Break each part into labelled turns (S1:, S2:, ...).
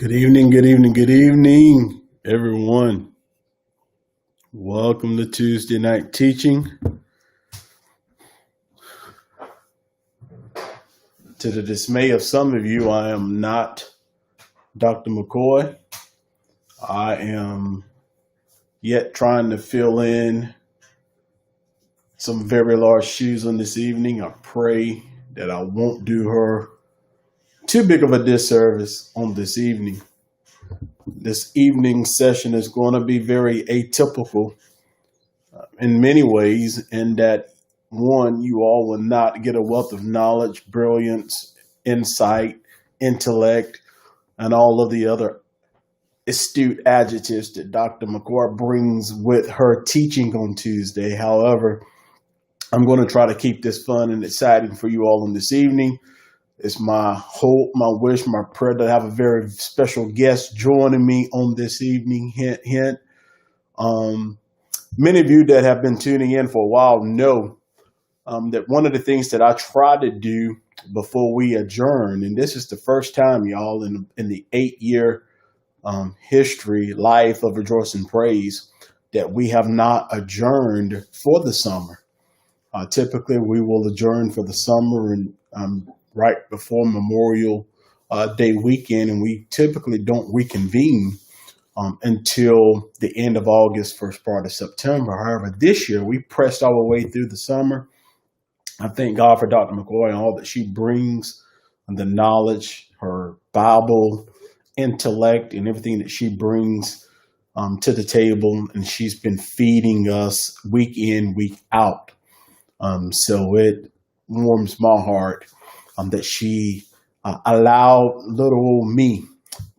S1: Good evening, everyone. Welcome to Tuesday night teaching. To the dismay of some of you, I am not Dr. McCoy. I am yet trying to fill in some very large shoes on this evening. I pray that I won't do her too big of a disservice on this evening. This evening session is going to be very atypical in many ways, in that, one, you all will not get a wealth of knowledge, brilliance, insight, intellect, and all of the other astute adjectives that Dr. McCoy brings with her teaching on Tuesday. However, I'm going to try to keep this fun and exciting for you all on this evening. It's my hope, my wish, my prayer to have a very special guest joining me on this evening. Hint, hint. Many of you that have been tuning in for a while know that one of the things that I try to do before we adjourn, and this is the first time, y'all, in the 8-year history, life of Rejoice and Praise, that we have not adjourned for the summer. Typically, we will adjourn for the summer and right before Memorial Day weekend, and we typically don't reconvene until the end of August, first part of September. However, this year we pressed our way through the summer. I thank God for Dr. McCoy and all that she brings, and the knowledge, her Bible, intellect, and everything that she brings to the table, and she's been feeding us week in, week out. So it warms my heart that she allowed little old me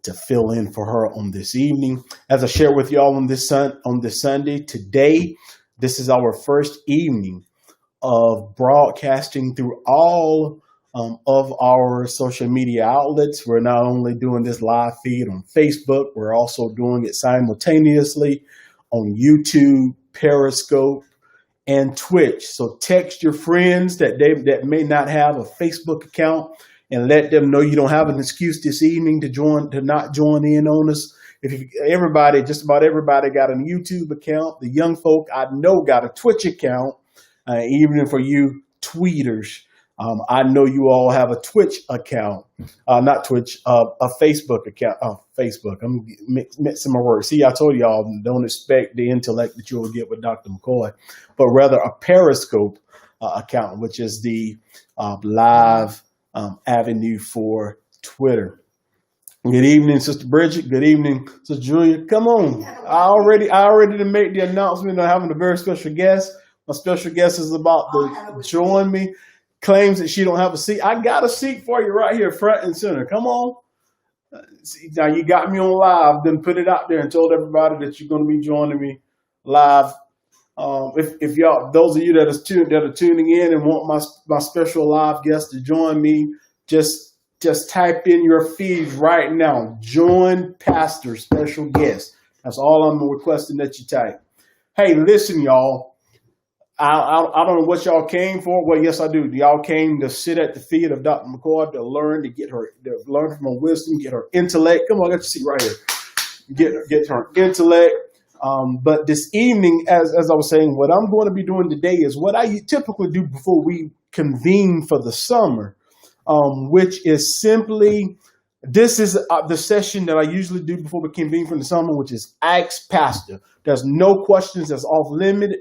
S1: to fill in for her on this evening. As I share with y'all on this Sunday, today, this is our first evening of broadcasting through all of our social media outlets. We're not only doing this live feed on Facebook, we're also doing it simultaneously on YouTube, Periscope, and Twitch. So text your friends that may not have a Facebook account and let them know you don't have an excuse this evening to not join in on us. Just about everybody got a YouTube account. The young folk I know got a Twitch account. Even for you tweeters, I know you all have a Twitch account, not Twitch, a Facebook account. Facebook. I'm mixing my words. See, I told y'all, don't expect the intellect that you will get with Dr. McCoy, but rather a Periscope account, which is the live avenue for Twitter. Good evening, Sister Bridget. Good evening, Sister Julia. Come on. I already made the announcement of having a very special guest. My special guest is about to join me. Claims that she don't have a seat. I got a seat for you right here, front and center. Come on. Now you got me on live. Then put it out there and told everybody that you're going to be joining me live. If y'all, those of you that are tuning in and want my special live guest to join me, just type in your feeds right now. Join Pastor Special Guest. That's all I'm requesting that you type. Hey, listen, y'all. I don't know what y'all came for. Well, yes, I do. Y'all came to sit at the feet of Dr. McCoy to learn, to learn from her wisdom, get her intellect. Come on, let's see right here. Get her intellect. But this evening, as I was saying, what I'm going to be doing today is what I typically do before we convene for the summer, which is simply, this is the session that I usually do before we convene for the summer, which is Ask Pastor. There's no questions that's off limit.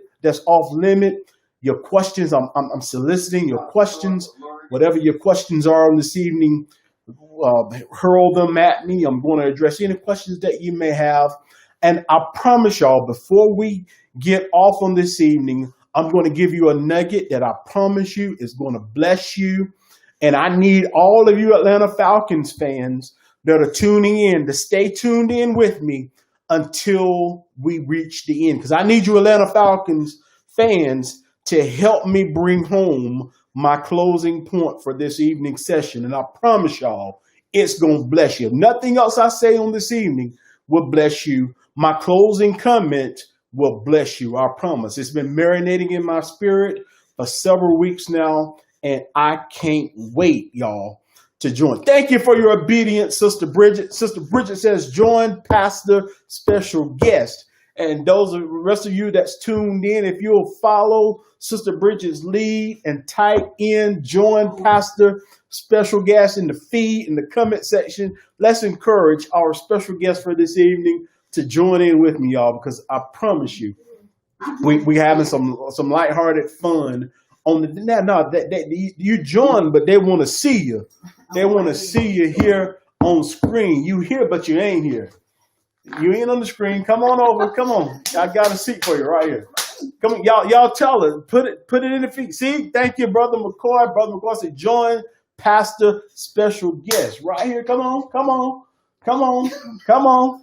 S1: Your questions, I'm soliciting your questions. Whatever your questions are on this evening, hurl them at me. I'm going to address any questions that you may have. And I promise y'all, before we get off on this evening, I'm going to give you a nugget that I promise you is going to bless you. And I need all of you Atlanta Falcons fans that are tuning in to stay tuned in with me until we reach the end. Because I need you Atlanta Falcons fans to help me bring home my closing point for this evening session. And I promise y'all, it's going to bless you. If nothing else I say on this evening will bless you, my closing comment will bless you. I promise. It's been marinating in my spirit for several weeks now, and I can't wait, y'all, to join. Thank you for your obedience, Sister Bridget. Sister Bridget says, join Pastor Special Guest. And those of the rest of you that's tuned in, if you'll follow Sister Bridget's lead and type in join Pastor Special Guest in the feed, in the comment section, let's encourage our special guest for this evening to join in with me, y'all, because I promise you, we having some lighthearted fun on the you join, but they want to see you. They want to see you here on screen. You here, but you ain't here. You ain't on the screen. Come on over. Come on. I got a seat for you right here. Come on, y'all tell her. Put it in the feet. See, thank you, Brother McCoy. Brother McCoy said, join Pastor Special Guest right here. Come on, come on, come on, come on.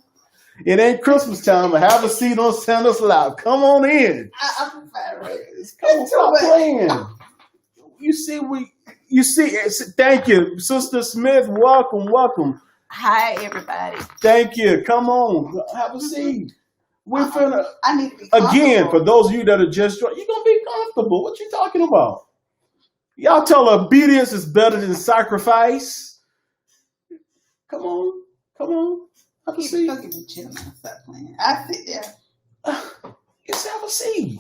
S1: It ain't Christmas time, but have a seat on Santa's lap. Come on in.
S2: I'm embarrassed.
S1: Come on, stop playing. You see. Thank you, Sister Smith. Welcome.
S2: Hi, everybody.
S1: Thank you. Come on, have a seat. We're finna.
S2: I need to be
S1: again for those of you that are just joining. You're gonna be comfortable. What you talking about? Y'all tell her obedience is better than sacrifice. Come on. Have a seat.
S2: Stop playing. I sit there.
S1: Just have a seat.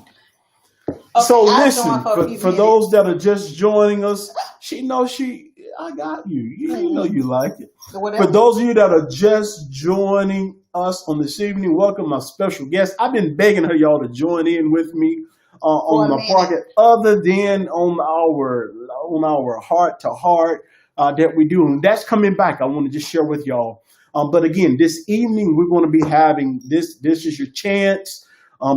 S2: Okay,
S1: So listen, for those that are just joining us, I got you. You know you like it. For those of you that are just joining us on this evening, welcome my special guest. I've been begging y'all to join in with me on my podcast, other than on our heart to heart that we do, and that's coming back. I want to just share with y'all. But again, this evening we're going to be having this. This is your chance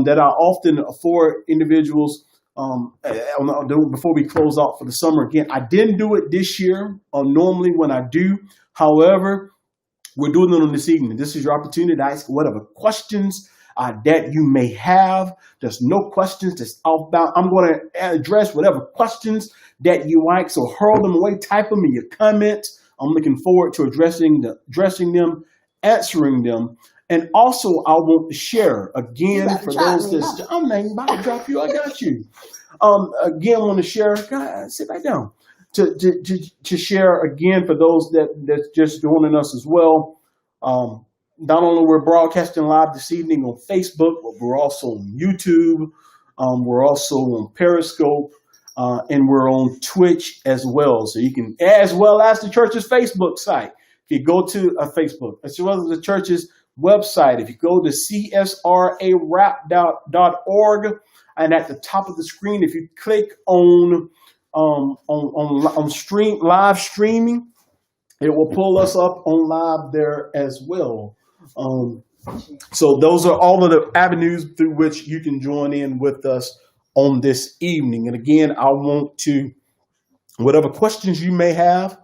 S1: that I often afford individuals before we close out for the summer. Again, I didn't do it this year. Normally when I do, however, we're doing it on this evening. This is your opportunity to ask whatever questions that you may have. There's no questions that's outbound. I'm going to address whatever questions that you like. So hurl them away, type them in your comments. I'm looking forward to addressing them, answering them. And also, I want to share again for those that I'm not about to drop you. I got you. Again, I want to share. God, sit back down. To share again for those that's just joining us as well. Not only we're broadcasting live this evening on Facebook, but we're also on YouTube. We're also on Periscope. And we're on Twitch as well. So you can, as well as the church's Facebook site. If you go to Facebook, as well as the church's website, if you go to csrarap.org, and at the top of the screen, if you click on live streaming, it will pull us up on live there as well. So those are all of the avenues through which you can join in with us on this evening. And again, I want to, whatever questions you may have,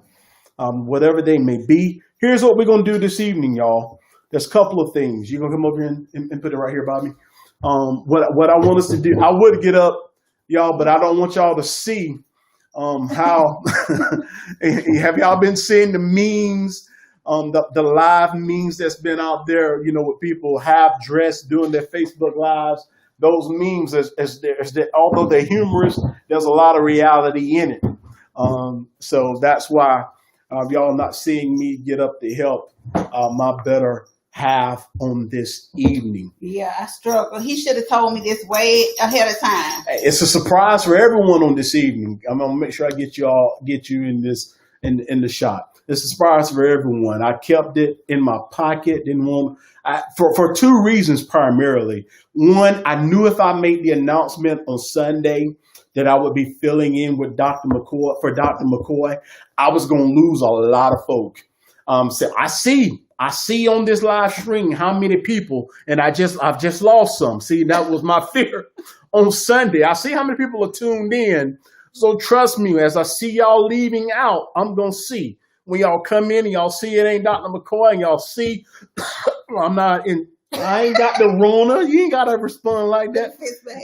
S1: whatever they may be, here's what we're going to do this evening, y'all. There's a couple of things. You're going to come over here and put it right here, Bobby. What I want us to do, I would get up, y'all, but I don't want y'all to see how, have y'all been seeing the memes, the live memes that's been out there, with people half dressed doing their Facebook lives. Those memes, although they're humorous, there's a lot of reality in it. So that's why y'all not seeing me get up to help my better half on this evening.
S2: Yeah, I struggle. He should have told me this way ahead of time.
S1: It's a surprise for everyone on this evening. I'm gonna make sure I get you in the shot. It's a surprise for everyone. I kept it in my pocket. Didn't want for two reasons primarily. One, I knew if I made the announcement on Sunday that I would be filling in with Dr. McCoy, I was going to lose a lot of folk. So I see on this live stream how many people, and I've just lost some. See, that was my fear on Sunday. I see how many people are tuned in. So trust me, as I see y'all leaving out, I'm going to see. When y'all come in and y'all see it ain't Dr. McCoy and y'all see I ain't got the Rona. You ain't got to respond like that.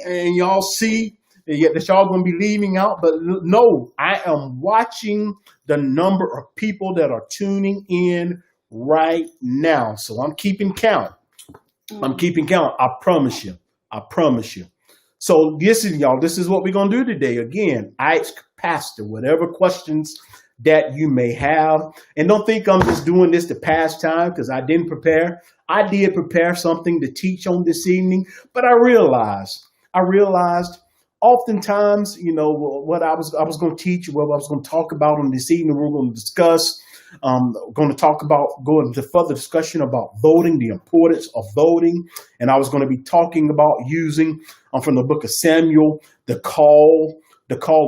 S1: And y'all see that y'all going to be leaving out. But no, I am watching the number of people that are tuning in right now. So I'm keeping count. I promise you. So listen, y'all, this is what we're going to do today. Again, I ask Pastor whatever questions that you may have. And don't think I'm just doing this to pass time because I didn't prepare. I did prepare something to teach on this evening, but I realized oftentimes, what I was going to teach, what I was going to talk about on this evening, we're going to discuss, going to talk about, go into further discussion about voting, the importance of voting. And I was going to be talking about using from the book of Samuel, the call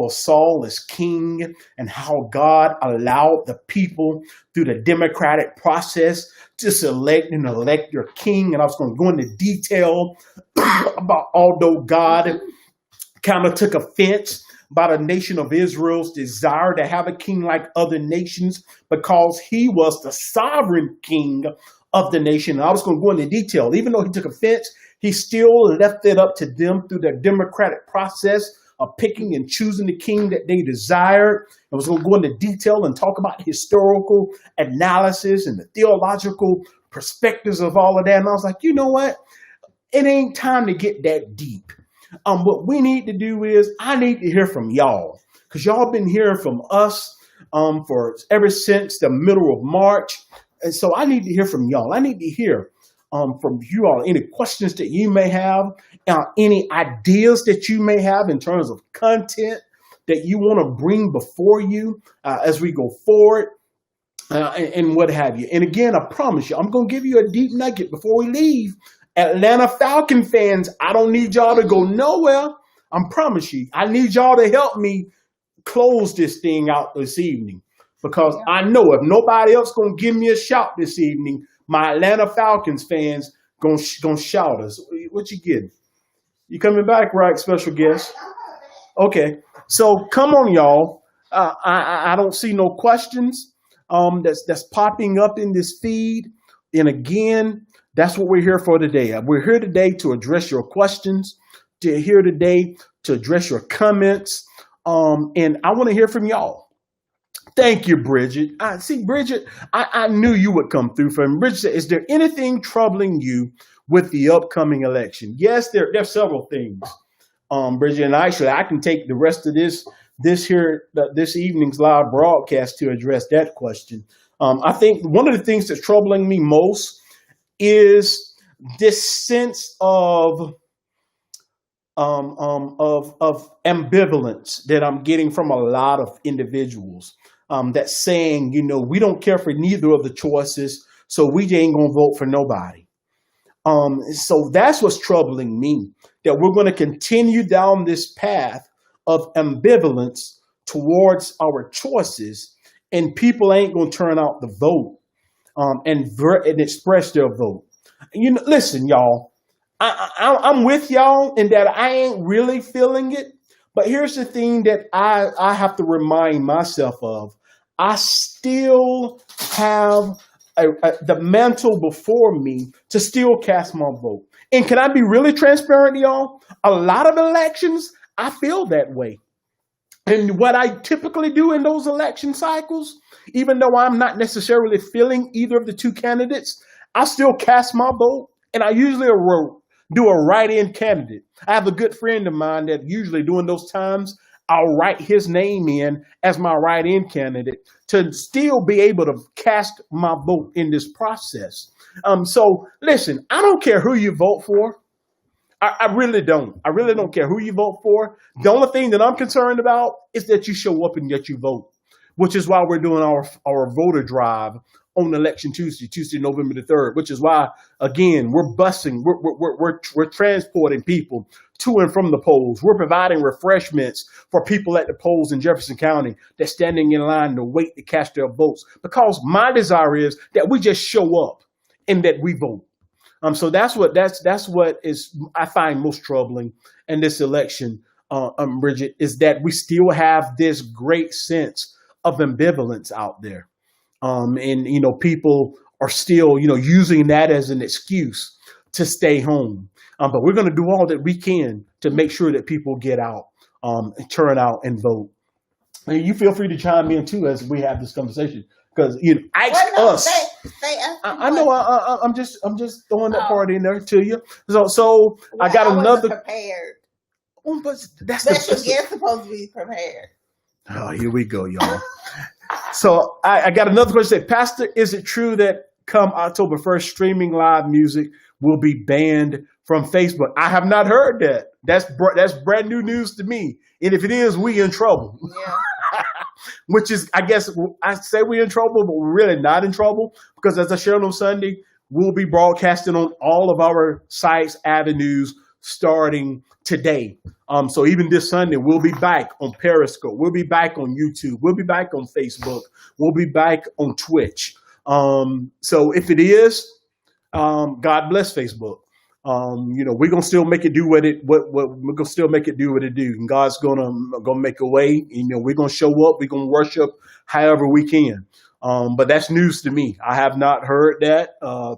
S1: of Saul as king and how God allowed the people through the democratic process to select and elect their king. And I was going to go into detail about although God kind of took offense by the nation of Israel's desire to have a king like other nations because he was the sovereign king of the nation. And I was going to go into detail. Even though he took offense, he still left it up to them through the democratic process of picking and choosing the king that they desired. I was going to go into detail and talk about historical analysis and the theological perspectives of all of that. And I was like, you know what? It ain't time to get that deep. What we need to do is I need to hear from y'all because y'all been hearing from us for ever since the middle of March. And so I need to hear from y'all. I need to hear from you all any questions that you may have, any ideas that you may have in terms of content that you want to bring before you as we go forward and what have you. And again, I promise you, I'm going to give you a deep nugget before we leave. Atlanta Falcon fans, I don't need y'all to go nowhere. I promise you, I need y'all to help me close this thing out this evening because I know if nobody else going to give me a shout this evening, my Atlanta Falcons fans gonna shout us. What you getting? You coming back, right, special guest? Okay, so come on, y'all. I don't see no questions that's popping up in this feed. And again, that's what we're here for today. We're here today to address your questions, here today to address your comments. And I want to hear from y'all. Thank you, Bridget. Bridget, I knew you would come through for me. Bridget said, is there anything troubling you with the upcoming election? Yes, there are several things, Bridget. And actually, I can take the rest of this evening's live broadcast to address that question. I think one of the things that's troubling me most is this sense of ambivalence that I'm getting from a lot of individuals that's saying, we don't care for neither of the choices, so we ain't gonna vote for nobody. So that's what's troubling me, that we're going to continue down this path of ambivalence towards our choices, and people ain't going to turn out the vote and express their vote. Listen, y'all, I'm with y'all in that I ain't really feeling it. But here's the thing that I have to remind myself of. I still have the mantle before me to still cast my vote. And can I be really transparent, y'all? A lot of elections, I feel that way. And what I typically do in those election cycles, even though I'm not necessarily feeling either of the two candidates, I still cast my vote. And I usually do a write-in candidate. I have a good friend of mine that usually during those times, I'll write his name in as my write-in candidate to still be able to cast my vote in this process. So listen, I don't care who you vote for. I really don't. I really don't care who you vote for. The only thing that I'm concerned about is that you show up and that you vote, which is why we're doing our voter drive on election Tuesday, November the 3rd, which is why, again, we're busing, we're transporting people to and from the polls. We're providing refreshments for people at the polls in Jefferson County that's standing in line to wait to cast their votes, because my desire is that we just show up and that we vote. So that's what is I find most troubling in this election, Bridget, is that we still have this great sense of ambivalence out there. And people are still, using that as an excuse to stay home. But we're going to do all that we can to make sure that people get out, turn out and vote. And you feel free to chime in too as we have this conversation, because ask us. I know. I'm just throwing that part in there to you. So I got another.
S2: Prepared.
S1: But that's
S2: special guest supposed to be prepared.
S1: Oh, here we go, y'all. So I got another question. Pastor, is it true that come October 1st, streaming live music will be banned from Facebook? I have not heard that. That's brand new news to me. And if it is, we in trouble.
S2: Yeah.
S1: Which is, I guess, I say we're in trouble, but we're really not in trouble because as I shared on Sunday, we'll be broadcasting on all of our sites, avenues, starting today. So even this Sunday, we'll be back on Periscope. We'll be back on YouTube. We'll be back on Facebook. We'll be back on Twitch. So if it is, God bless Facebook. We're gonna still make it do what we're gonna still make it do what it do. And God's gonna make a way. We're gonna show up. We're gonna worship however we can. But that's news to me. I have not heard that.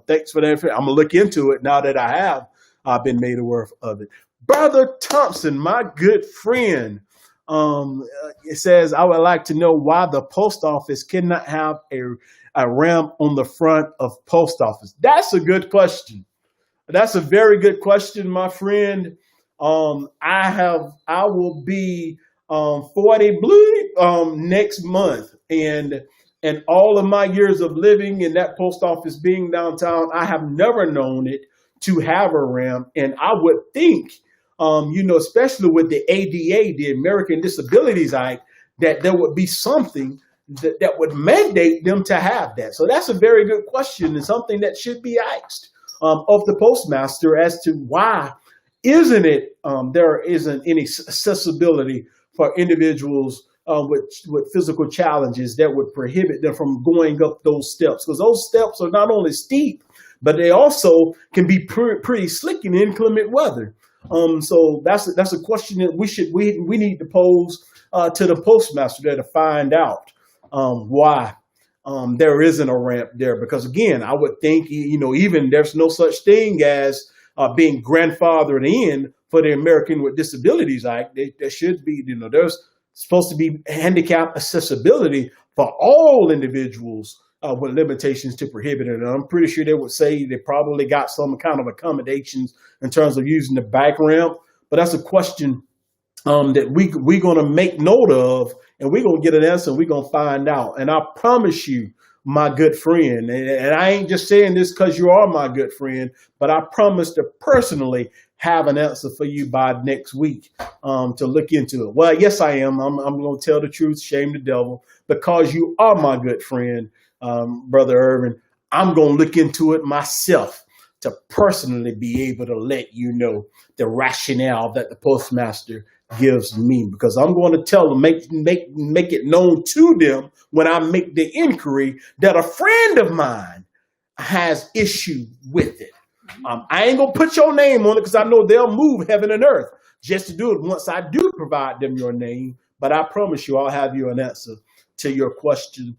S1: Thanks for that. I'm gonna look into it now that I have been made aware of it. Brother Thompson, my good friend, it says, I would like to know why the post office cannot have a ramp on the front of post office. That's a good question. That's a very good question, my friend. I will be 40 blue next month, and all of my years of living in that post office being downtown, I have never known it to have a ramp. And I would think, especially with the ADA, the American Disabilities Act, that there would be something that would mandate them to have that. So that's a very good question and something that should be asked of the postmaster as to why there isn't any accessibility for individuals with physical challenges that would prohibit them from going up those steps, because those steps are not only steep, but they also can be pretty slick in inclement weather. So that's a question that we need to pose to the postmaster there to find out why there isn't a ramp there. Because again, I would think even there's no such thing as being grandfathered in for the American with Disabilities Act. There should be there's supposed to be handicap accessibility for all individuals with limitations to prohibit it. And I'm pretty sure they would say they probably got some kind of accommodations in terms of using the back ramp. But that's a question that we're going to make note of, and we're going to get an answer, and we're going to find out. And I promise you, my good friend, and I ain't just saying this because you are my good friend, but I promise to personally have an answer for you by next week to look into it. Well, yes, I am. I'm going to tell the truth, shame the devil, because you are my good friend, Brother Irvin. I'm going to look into it myself to personally be able to let you know the rationale that the postmaster gives me, because I'm going to tell them, make it known to them when I make the inquiry that a friend of mine has issue with it. I ain't going to put your name on it because I know they'll move heaven and earth just to do it once I do provide them your name. But I promise you, I'll have you an answer to your question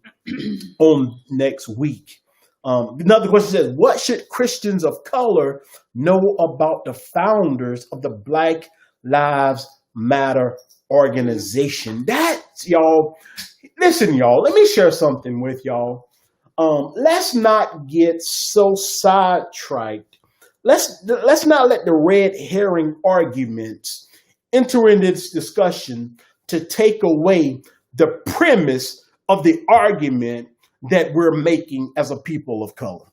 S1: on next week. Another question says, what should Christians of color know about the founders of the Black Lives Matter organization? That's y'all. Listen, y'all, let me share something with y'all. Let's not get so sidetracked. Let's not let the red herring arguments enter into this discussion to take away the premise of the argument that we're making as a people of color.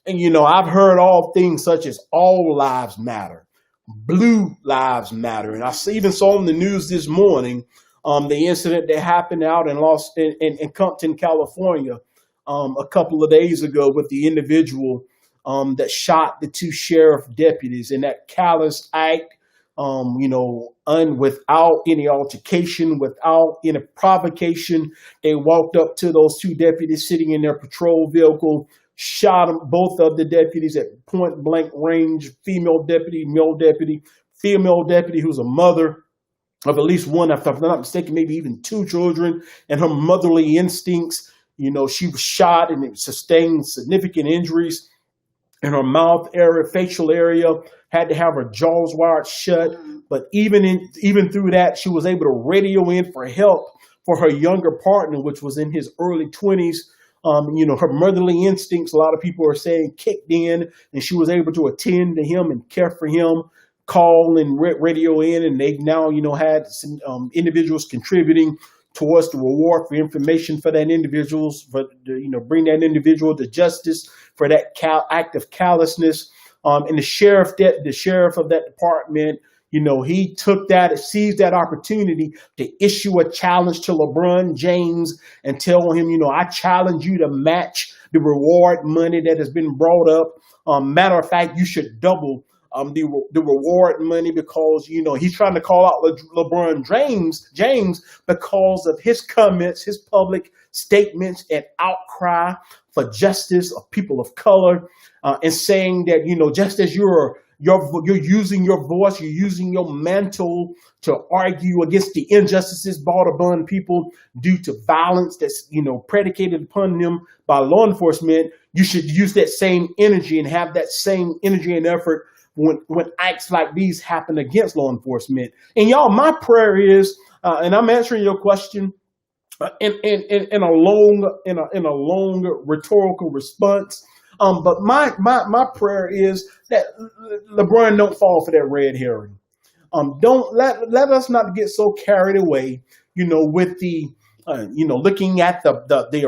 S1: And I've heard all things such as all lives matter, blue lives matter, and I even saw in the news this morning the incident that happened out in Compton, California, a couple of days ago with the individual that shot the two sheriff deputies in that callous act, without any altercation, without any provocation. They walked up to those two deputies sitting in their patrol vehicle, shot them, both of the deputies at point blank range, female deputy, male deputy. Female deputy who's a mother of at least one, if I'm not mistaken, maybe even two children, and her motherly instincts. She was shot and sustained significant injuries in her mouth area, facial area, had to have her jaws wired shut. But even through that, she was able to radio in for help for her younger partner, which was in his early 20s. Her motherly instincts, a lot of people are saying, kicked in, and she was able to attend to him and care for him, call and radio in. And they've now, had some individuals contributing towards the reward for information for that individuals, bring that individual to justice for that act of callousness. And the sheriff of that department, he seized that opportunity to issue a challenge to LeBron James and tell him, I challenge you to match the reward money that has been brought up. Matter of fact, you should double the reward money, because he's trying to call out LeBron James because of his comments, his public statements and outcry for justice of people of color, and saying that just as you're using your voice, you're using your mantle to argue against the injustices brought upon people due to violence that's predicated upon them by law enforcement. You should use that same energy and have that same energy and effort when acts like these happen against law enforcement. And y'all, my prayer is, and I'm answering your question in a long rhetorical response. But my prayer is that LeBron don't fall for that red herring. Don't let us not get so carried away, with the looking at the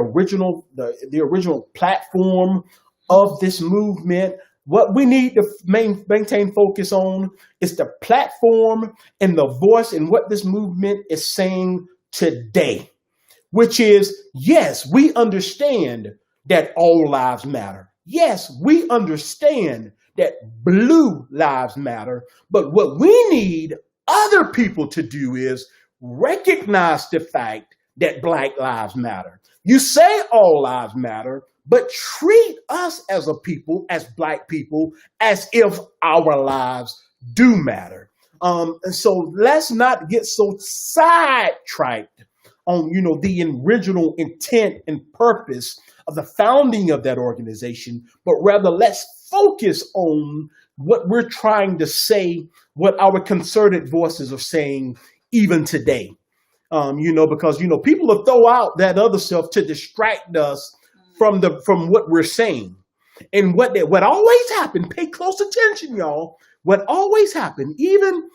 S1: original platform of this movement. What we need to maintain focus on is the platform and the voice and what this movement is saying today, which is, yes, we understand that all lives matter. Yes, we understand that blue lives matter. But what we need other people to do is recognize the fact that Black lives matter. You say all lives matter, but treat us as a people, as Black people, as if our lives do matter. And so let's not get so sidetracked on, the original intent and purpose of the founding of that organization, but rather let's focus on what we're trying to say, what our concerted voices are saying even today. Because people will throw out that other stuff to distract us from what we're saying. And what always happened, pay close attention, y'all. What always happened, even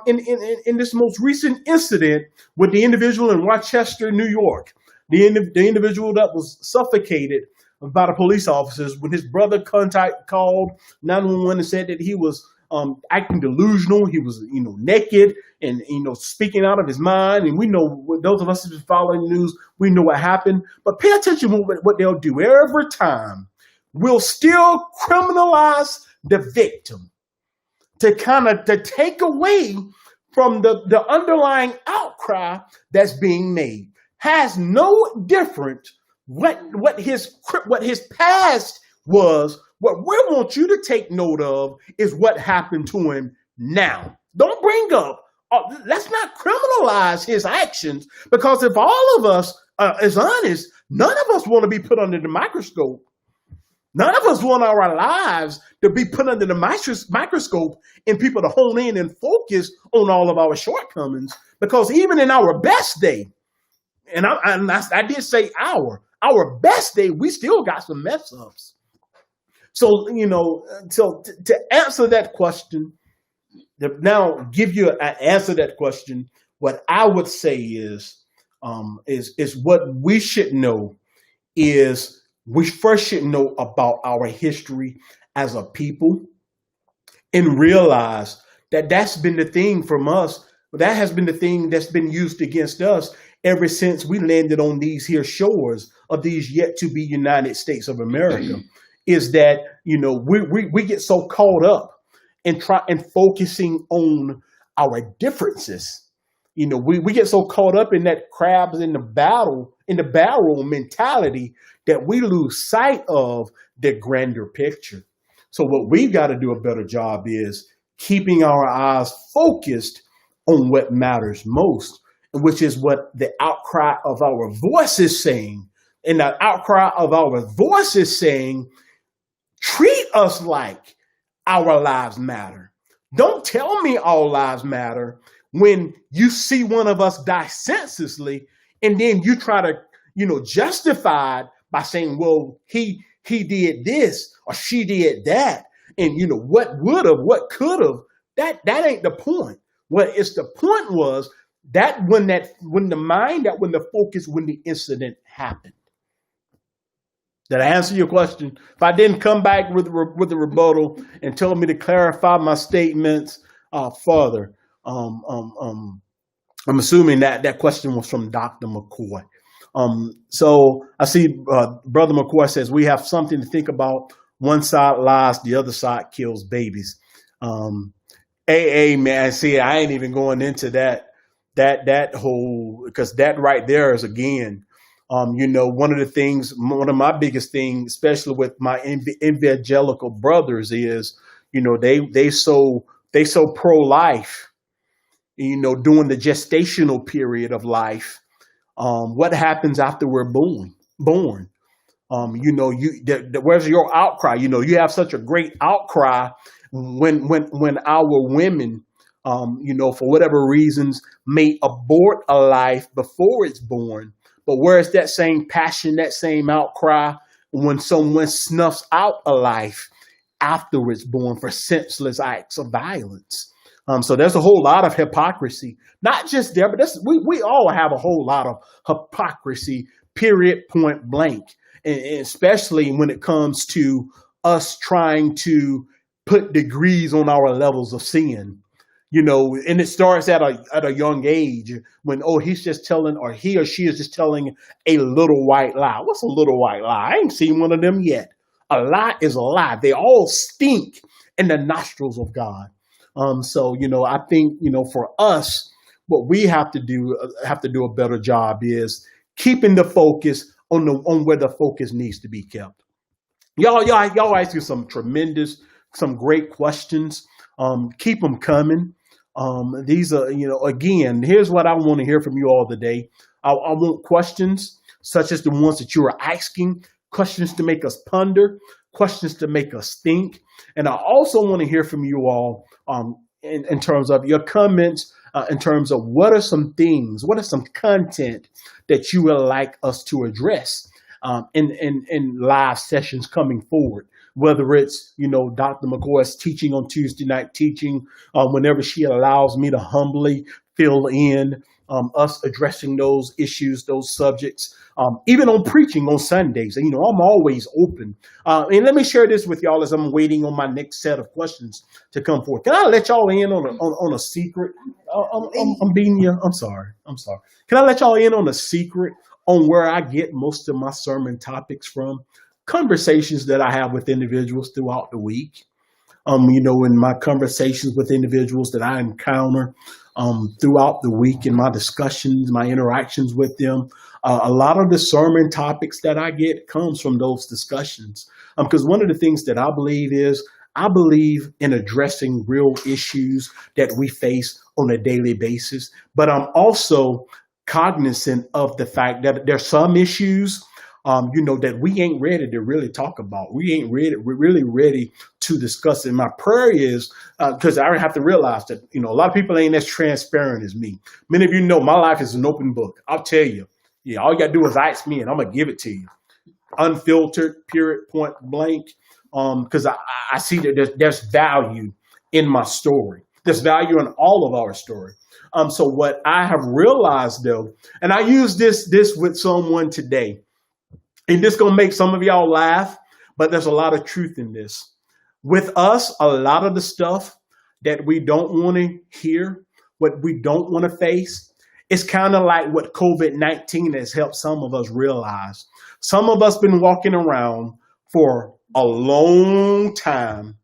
S1: in this most recent incident with the individual in Rochester, New York, the individual that was suffocated by the police officers, when his brother called 911 and said that he was acting delusional, he was naked and speaking out of his mind. And we know, those of us who've been following the news, we know what happened. But pay attention to what they'll do every time. We'll still criminalize the victim to take away from the underlying outcry that's being made. Has no different what his past was. What we want you to take note of is what happened to him now. Don't bring up, let's not criminalize his actions, because if all of us is honest, none of us want to be put under the microscope. None of us want our lives to be put under the microscope and people to hone in and focus on all of our shortcomings. Because even in our best day, and I did say our best day, we still got some mess ups. So, to answer that question, now give you an answer to that question, what I would say is what we should know is we first should know about our history as a people and realize that that's been the thing from us. That has been the thing that's been used against us ever since we landed on these here shores of these yet to be United States of America. Is that, we get so caught up in focusing on our differences. We get so caught up in that crabs in the barrel mentality that we lose sight of the grander picture. So what we've got to do a better job is keeping our eyes focused on what matters most, which is what the outcry of our voice is saying. And the outcry of our voice is saying, treat us like our lives matter. Don't tell me all lives matter when you see one of us die senselessly, and then you try to, justify it by saying, well, he did this or she did that. And, what would have, what could have, that ain't the point. What is the point was when the focus when the incident happened. Did I answer your question? If I didn't come back with a rebuttal and tell me to clarify my statements further, I'm assuming that question was from Dr. McCoy. So I see Brother McCoy says we have something to think about. One side lies, the other side kills babies. Man, see, I ain't even going into that whole, because that right there is again, one of my biggest things, especially with my evangelical brothers, is, they so pro-life, during the gestational period of life. What happens after we're born? Where's your outcry? You have such a great outcry when our women, for whatever reasons, may abort a life before it's born. But where's that same passion, that same outcry when someone snuffs out a life after it's born for senseless acts of violence? So there's a whole lot of hypocrisy, not just there, but we all have a whole lot of hypocrisy, period, point blank. And especially when it comes to us trying to put degrees on our levels of sin, and it starts at a young age when, he's just telling, or he or she is just telling a little white lie. What's a little white lie? I ain't seen one of them yet. A lie is a lie. They all stink in the nostrils of God. So, I think, for us, what we have to do a better job is keeping the focus on where the focus needs to be kept. Y'all asking some great questions. Keep them coming. These are, again, here's what I want to hear from you all today. I want questions such as the ones that you are asking, questions to make us ponder, questions to make us think. And I also want to hear from you all in terms of your comments, in terms of what are some content that you would like us to address in live sessions coming forward. Whether it's, Dr. McCoy's teaching on Tuesday night teaching, whenever she allows me to humbly fill in, us addressing those issues, those subjects, even on preaching on Sundays. And, I'm always open. And let me share this with y'all as I'm waiting on my next set of questions to come forth. Can I let y'all in on a secret? I'm being you. I'm sorry. Can I let y'all in on a secret on where I get most of my sermon topics from? Conversations that I have with individuals throughout the week. In my conversations with individuals that I encounter throughout the week, in my discussions, my interactions with them, a lot of the sermon topics that I get comes from those discussions. Because one of the things that I believe in addressing real issues that we face on a daily basis. But I'm also cognizant of the fact that there's some issues that we ain't ready to really talk about. We're really ready to discuss it. And my prayer is, because I have to realize that, a lot of people ain't as transparent as me. Many of you know my life is an open book. I'll tell you. Yeah, all you got to do is ask me and I'm going to give it to you. Unfiltered, period, point blank. Because I see that there's value in my story. There's value in all of our story. So what I have realized, though, and I use this with someone today, and this going to make some of y'all laugh, but there's a lot of truth in this. With us, a lot of the stuff that we don't want to hear, what we don't want to face, it's kind of like what COVID-19 has helped some of us realize. Some of us been walking around for a long time,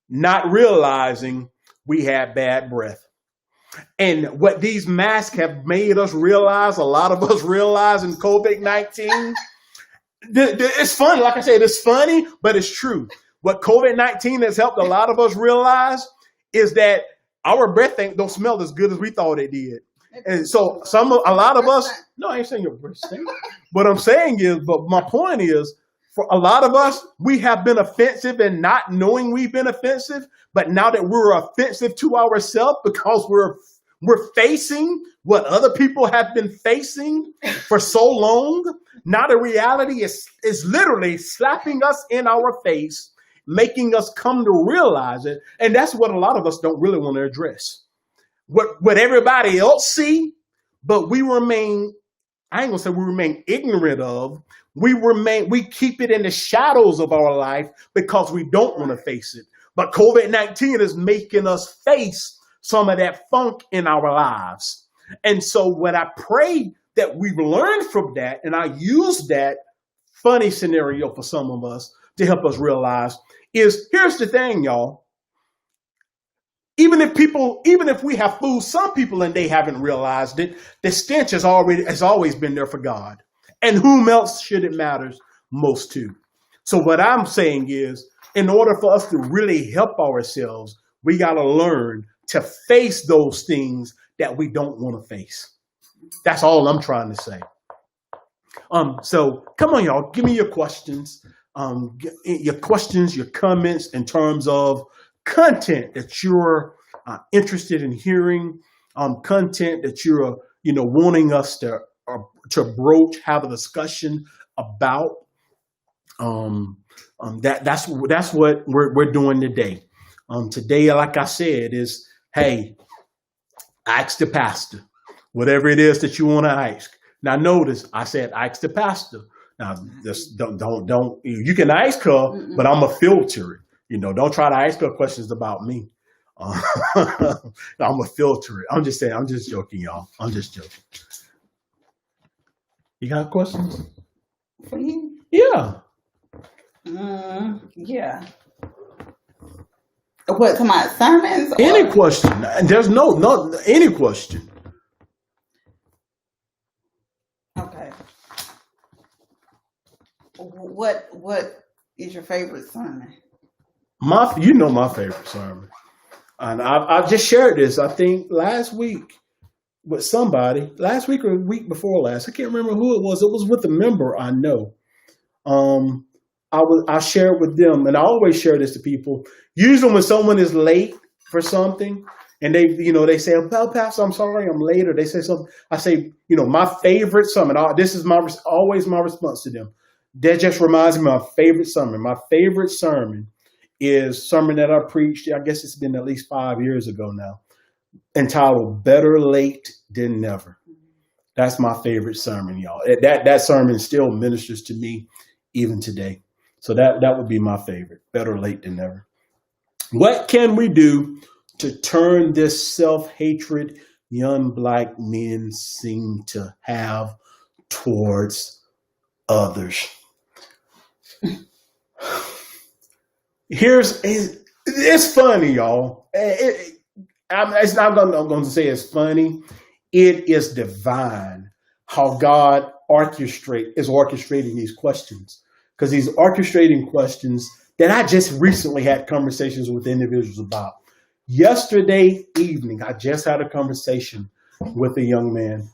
S1: not realizing we had bad breath. And what these masks have made us realize, a lot of us realize in COVID-19, it's funny. Like I said, it's funny, but it's true. What COVID-19 has helped a lot of us realize is that our breath don't smell as good as we thought it did. And so a lot of us, no, I ain't saying your breath stink. What I'm saying is, but my point is, for a lot of us, we have been offensive and not knowing we've been offensive. But now that we're offensive to ourselves because we're facing what other people have been facing for so long, now the reality is literally slapping us in our face, making us come to realize it. And that's what a lot of us don't really want to address. What everybody else see but we remain, I ain't gonna say we remain ignorant of, we keep it in the shadows of our life because we don't want to face it. But COVID-19 is making us face some of that funk in our lives. And so what I pray that we've learned from that, and I use that funny scenario for some of us to help us realize is, here's the thing, y'all. Even if we have fooled some people and they haven't realized it, the stench has always been there for God. And whom else should it matter most to? So what I'm saying is, in order for us to really help ourselves, we got to learn to face those things that we don't want to face. That's all I'm trying to say. So come on, y'all, give me your questions. Your comments in terms of content that you're interested in hearing, content that you're wanting us to broach, have a discussion about. That's what we're doing today. Today, like I said, is, hey, ask the pastor whatever it is that you want to ask. Now, notice I said ask the pastor. Now, just don't. You can ask her, but I'm gonna filter it. Don't try to ask her questions about me. I'm gonna filter it. I'm just saying. I'm just joking, y'all. I'm just joking. You got questions?
S2: For you?
S1: Yeah.
S2: Yeah. What, come on, sermons?
S1: Any question? There's no any question.
S2: Okay. What is your favorite sermon?
S1: My favorite sermon, and I just shared this. I think last week with somebody. Last week or the week before last. I can't remember who it was. It was with a member I know. I share with them, and I always share this to people. Usually, when someone is late for something, and they say, "Well, Pastor, I'm sorry, I'm late," or they say something, I say, my favorite sermon. This is always my response to them. That just reminds me of my favorite sermon. My favorite sermon is a sermon that I preached. I guess it's been at least 5 years ago now, entitled "Better Late Than Never." That's my favorite sermon, y'all. That sermon still ministers to me even today. So that would be my favorite. Better late than never. What can we do to turn this self-hatred young black men seem to have towards others? It's funny, y'all. I'm going to say it's funny. It is divine how God is orchestrating these questions. Because he's orchestrating questions that I just recently had conversations with individuals about. Yesterday evening, I just had a conversation with a young man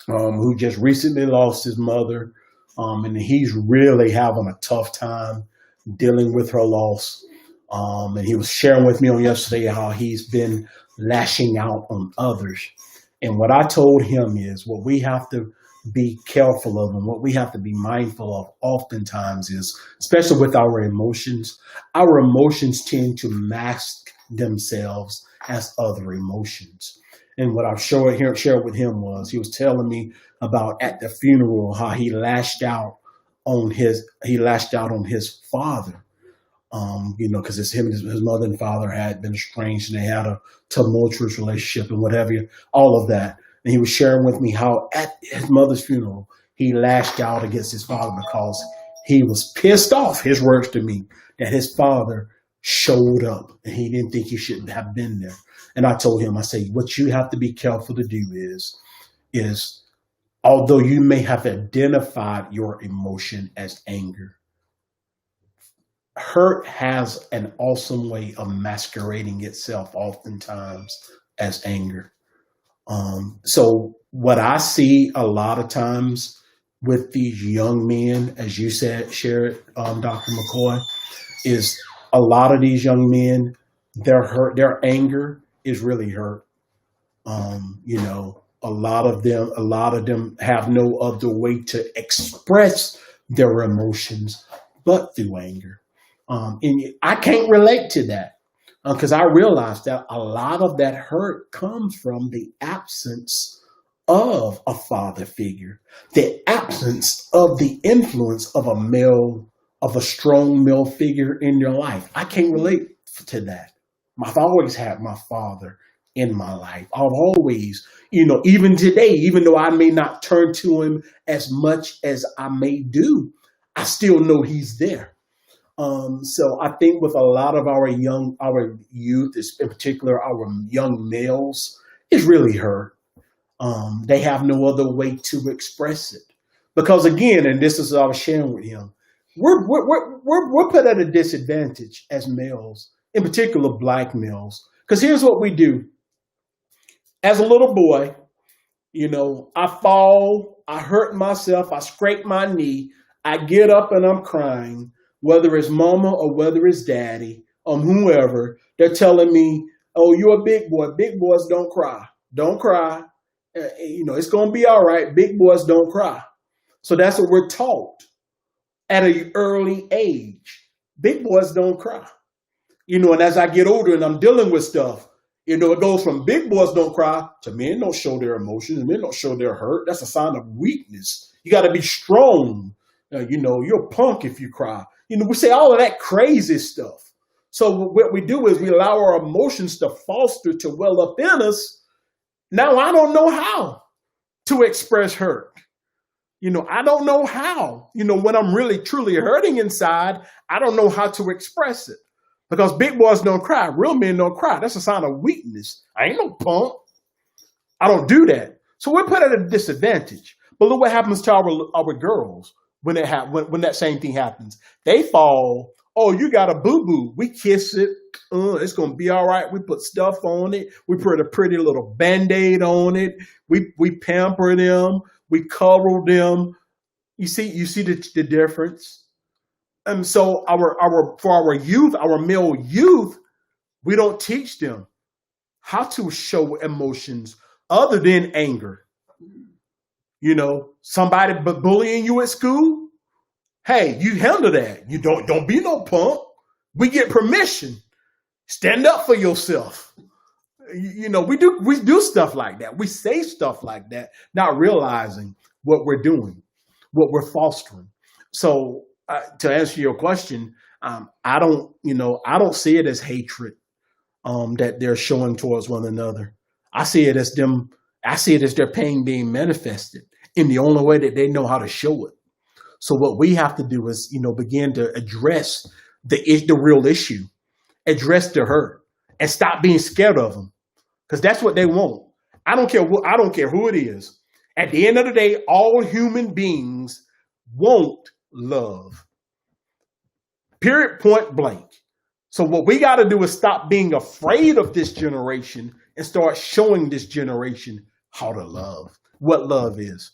S1: who just recently lost his mother. And he's really having a tough time dealing with her loss. And he was sharing with me on yesterday how he's been lashing out on others. And what I told him is what we have to be careful of and what we have to be mindful of oftentimes is, especially with our emotions tend to mask themselves as other emotions. And what I've shared with him was, he was telling me about at the funeral how he lashed out on his father. Because his mother and father had been estranged and they had a tumultuous relationship and whatever, all of that. And he was sharing with me how at his mother's funeral, he lashed out against his father because he was pissed off, his words to me, that his father showed up and he didn't think he should have been there. And I told him, I say, what you have to be careful to do is although you may have identified your emotion as anger, hurt has an awesome way of masquerading itself oftentimes as anger. So what I see a lot of times with these young men, as you shared, Dr. McCoy, is a lot of these young men, their anger is really hurt. A lot of them have no other way to express their emotions but through anger. And I can't relate to that because I realized that a lot of that hurt comes from the absence of a father figure, the absence of the influence of a male, of a strong male figure in your life. I can't relate to that. I've always had my father in my life. I've always, even today, even though I may not turn to him as much as I may do, I still know he's there. So I think with a lot of our youth, in particular our young males, it's really hurt. They have no other way to express it because again, and this is what I was sharing with him, we're put at a disadvantage as males, in particular black males, because here's what we do. As a little boy, I fall, I hurt myself, I scrape my knee, I get up and I'm crying, whether it's mama or whether it's daddy, whoever, they're telling me, oh, you're a big boy. Big boys don't cry. Don't cry. It's going to be all right. Big boys don't cry. So that's what we're taught at an early age. Big boys don't cry. And as I get older and I'm dealing with stuff, it goes from big boys don't cry to men don't show their emotions. Men don't show their hurt. That's a sign of weakness. You got to be strong. You're a punk if you cry. We say all of that crazy stuff. So what we do is we allow our emotions to foster, to well up in us. Now I don't know how to express hurt. I don't know how. When I'm really truly hurting inside, I don't know how to express it. Because big boys don't cry. Real men don't cry. That's a sign of weakness. I ain't no punk. I don't do that. So we're put at a disadvantage. But look what happens to our girls when when that same thing happens. They fall. Oh, you got a boo-boo. We kiss it. It's going to be all right. We put stuff on it. We put a pretty little Band-Aid on it. We pamper them. We cuddle them. You see the difference? And so for our youth, our male youth, we don't teach them how to show emotions other than anger. Somebody bullying you at school. Hey, you handle that. You don't be no punk. We get permission. Stand up for yourself. We do stuff like that. We say stuff like that, not realizing what we're doing, what we're fostering. So to answer your question, I don't see it as hatred that they're showing towards one another. I see it as them. I see it as their pain being manifested in the only way that they know how to show it. So what we have to do is, begin to address the real issue, address the hurt, and stop being scared of them, because that's what they want. I don't care who it is. At the end of the day, all human beings want love. Period, point blank. So what we got to do is stop being afraid of this generation and start showing this generation how to love, what love is.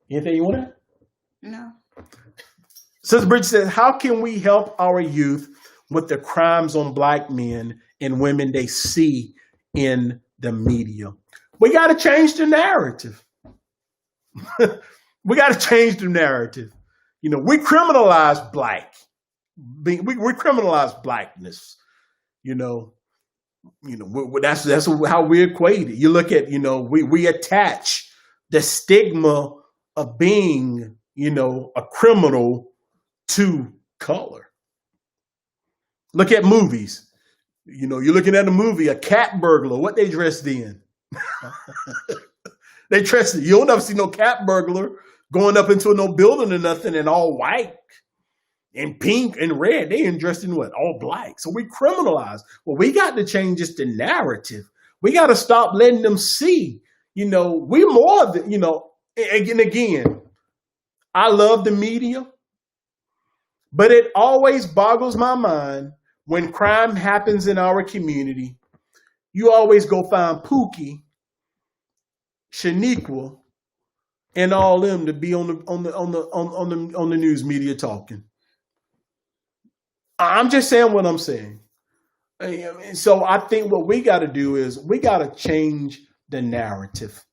S1: Anything you want to add?
S2: No.
S1: Sister Bridget says, how can we help our youth with the crimes on black men and women they see in the media? We got to change the narrative. We got to change the narrative. We criminalize black. We criminalize blackness. That's how we equate it. You look at, we attach the stigma of being, a criminal to color. Look at movies. You're looking at a movie, a cat burglar. What they dressed in? They dressed. You'll never see no cat burglar going up into no building or nothing in all white and pink and red. They ain't dressed in what? All black. So we criminalize. Well, we got to change just the narrative. We got to stop letting them see. We more than, again, I love the media, but it always boggles my mind when crime happens in our community. You always go find Pookie, Shaniqua, and all them to be on the news media talking. I'm just saying what I'm saying. So I think what we got to do is we got to change the narrative.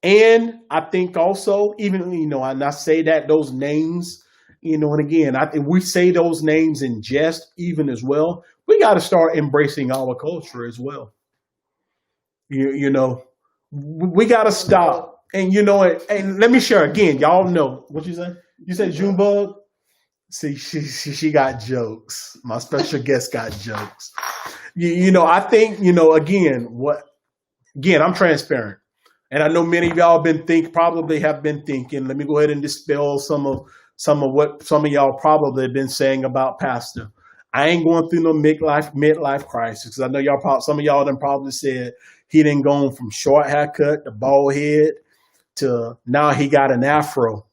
S1: And I think also, even, and I say that those names, and again, I think we say those names in jest even as well. We got to start embracing our culture as well. You know, we got to stop. And you know, and let me share again. Y'all know what you say. You said Junebug. See, she got jokes. My special guest got jokes. You know, I think again, I'm transparent, and I know many of y'all probably have been thinking. Let me go ahead and dispel some of what some of y'all probably have been saying about Pastor. I ain't going through no midlife crisis because I know some of y'all done probably said he didn't go from short haircut to bald head to now he got an afro.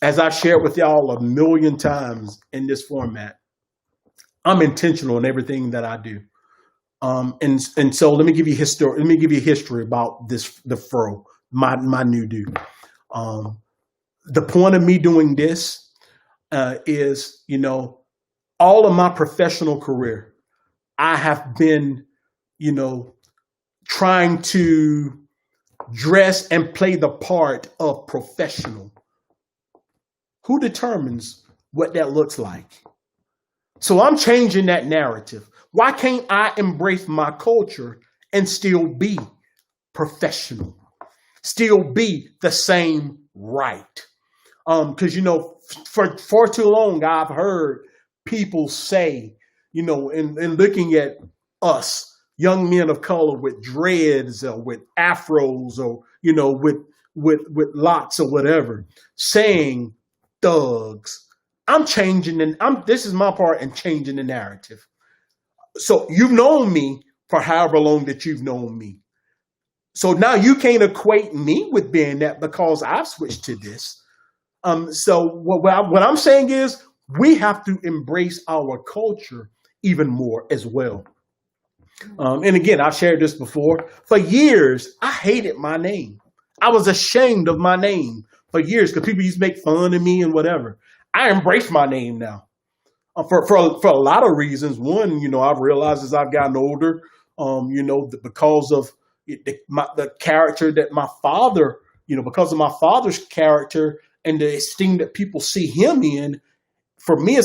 S1: As I shared with y'all a million times in this format, I'm intentional in everything that I do. And so let me give you history. Let me give you history about the fro, my new dude. The point of me doing this is, all of my professional career, I have been, trying to dress and play the part of professional. Who determines what that looks like? So I'm changing that narrative. Why can't I embrace my culture and still be professional? Still be the same right? Because, for far too long, I've heard people say, in looking at us, young men of color with dreads or with afros or, with locks or whatever, saying thugs. I'm changing, and this is my part in changing the narrative. So you've known me for however long that you've known me. So now you can't equate me with being that because I've switched to this. So what I'm saying is we have to embrace our culture even more as well. And again, I've shared this before. For years, I hated my name. I was ashamed of my name for years because people used to make fun of me and whatever. I embrace my name now. For a lot of reasons. One, I've realized as I've gotten older, because of the character that my father, because of my father's character and the esteem that people see him in. For me,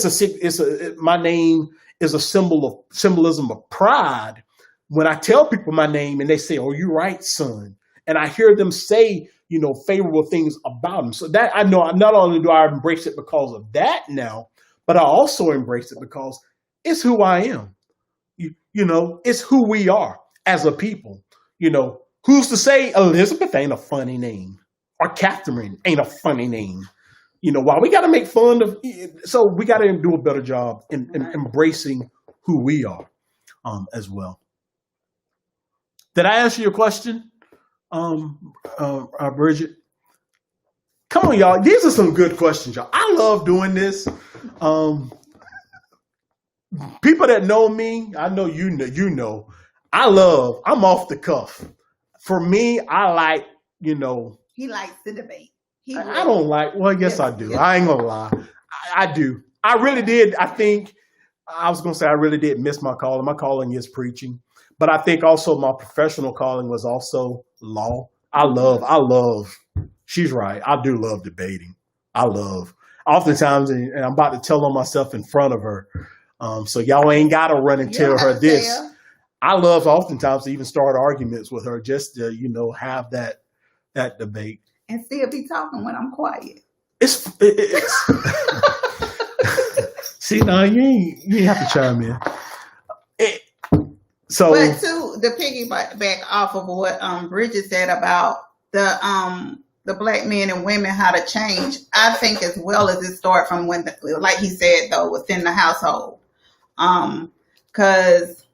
S1: my name is a symbolism of pride. When I tell people my name and they say, "Oh, you're right, son," and I hear them say, favorable things about him, so that I know not only do I embrace it because of that now, but I also embrace it because it's who I am. It's who we are as a people. Who's to say Elizabeth ain't a funny name or Catherine ain't a funny name? Why we got to make fun of? So we got to do a better job in embracing who we are as well. Did I answer your question, Bridget? Come on, y'all. These are some good questions, y'all. I love doing this. People that know me, I know you know. I'm off the cuff. For me, I like,
S2: He likes the debate.
S1: I don't like, well, yes, I do. Yes. I ain't gonna lie. I do. I really did. I think I was gonna say I really did miss my calling. My calling is preaching. But I think also my professional calling was also law. I love, she's right. I do love debating. Oftentimes, and I'm about to tell on myself in front of her. So y'all ain't got to run and tell her this. I love oftentimes to even start arguments with her just to, have that debate.
S2: And still be talking when I'm quiet.
S1: It's see, now you have to chime in.
S2: But to the piggyback off of what Bridget said about the black men and women, how to change, I think as well as it start from when, like he said though, within the household. Because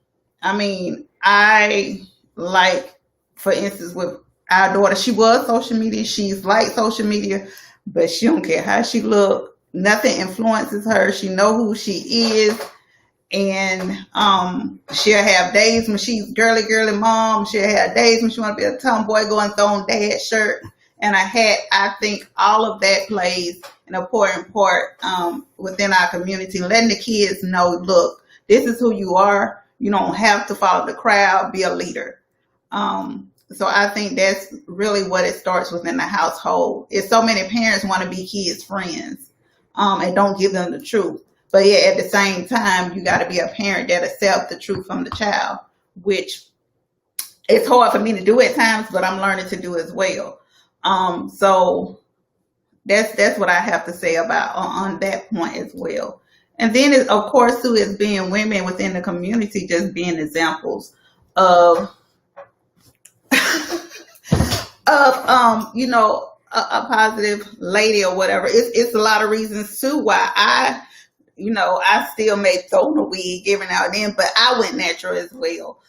S2: I like, for instance, with our daughter, she was social media. She's like social media, but she don't care how she look. Nothing influences her. She know who she is. And she'll have days when she's girly mom. She'll have days when she want to be a tomboy, go and throw on dad's shirt and a hat. I think all of that plays an important part within our community, letting the kids know, look, this is who you are. You don't have to follow the crowd, be a leader. So I think that's really what it starts within the household. Is so many parents want to be kids' friends and don't give them the truth. But yeah, at the same time, you got to be a parent that accepts the truth from the child, which it's hard for me to do at times, but I'm learning to do as well. So that's what I have to say about on that point as well. And then, of course, too, is being women within the community, just being examples of a positive lady or whatever. It's a lot of reasons too why I still may throw the wig every now and then, but I went natural as well.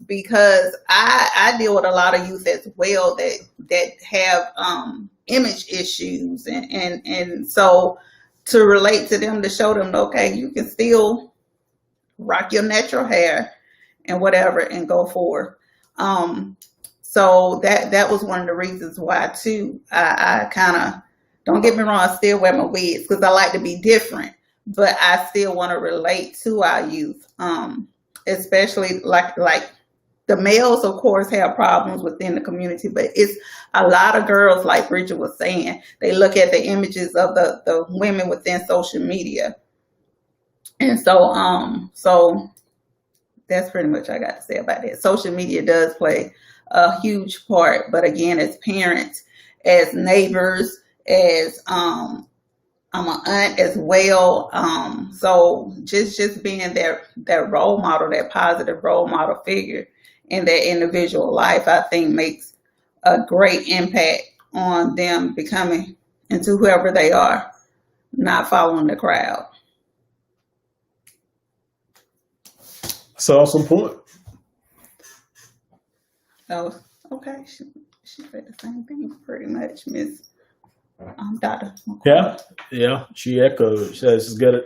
S2: Because I deal with a lot of youth as well that have image issues, and so to relate to them, to show them, okay, you can still rock your natural hair and whatever and go forward. So that was one of the reasons why too. I kind of, don't get me wrong, I still wear my wigs because I like to be different, but I still want to relate to our youth, especially like the males, of course, have problems within the community, but it's a lot of girls, like Bridget was saying, they look at the images of the women within social media, and so that's pretty much what I got to say about that. Social media does play a huge part, but again, as parents, as neighbors, as I'm an aunt as well. So just being that role model, that positive role model figure in their individual life, I think makes a great impact on them becoming into whoever they are, not following the crowd.
S1: That's an awesome point.
S2: So, okay, she said the same thing pretty much, Miss Dr. McCoy.
S1: Yeah. She echoed. She says it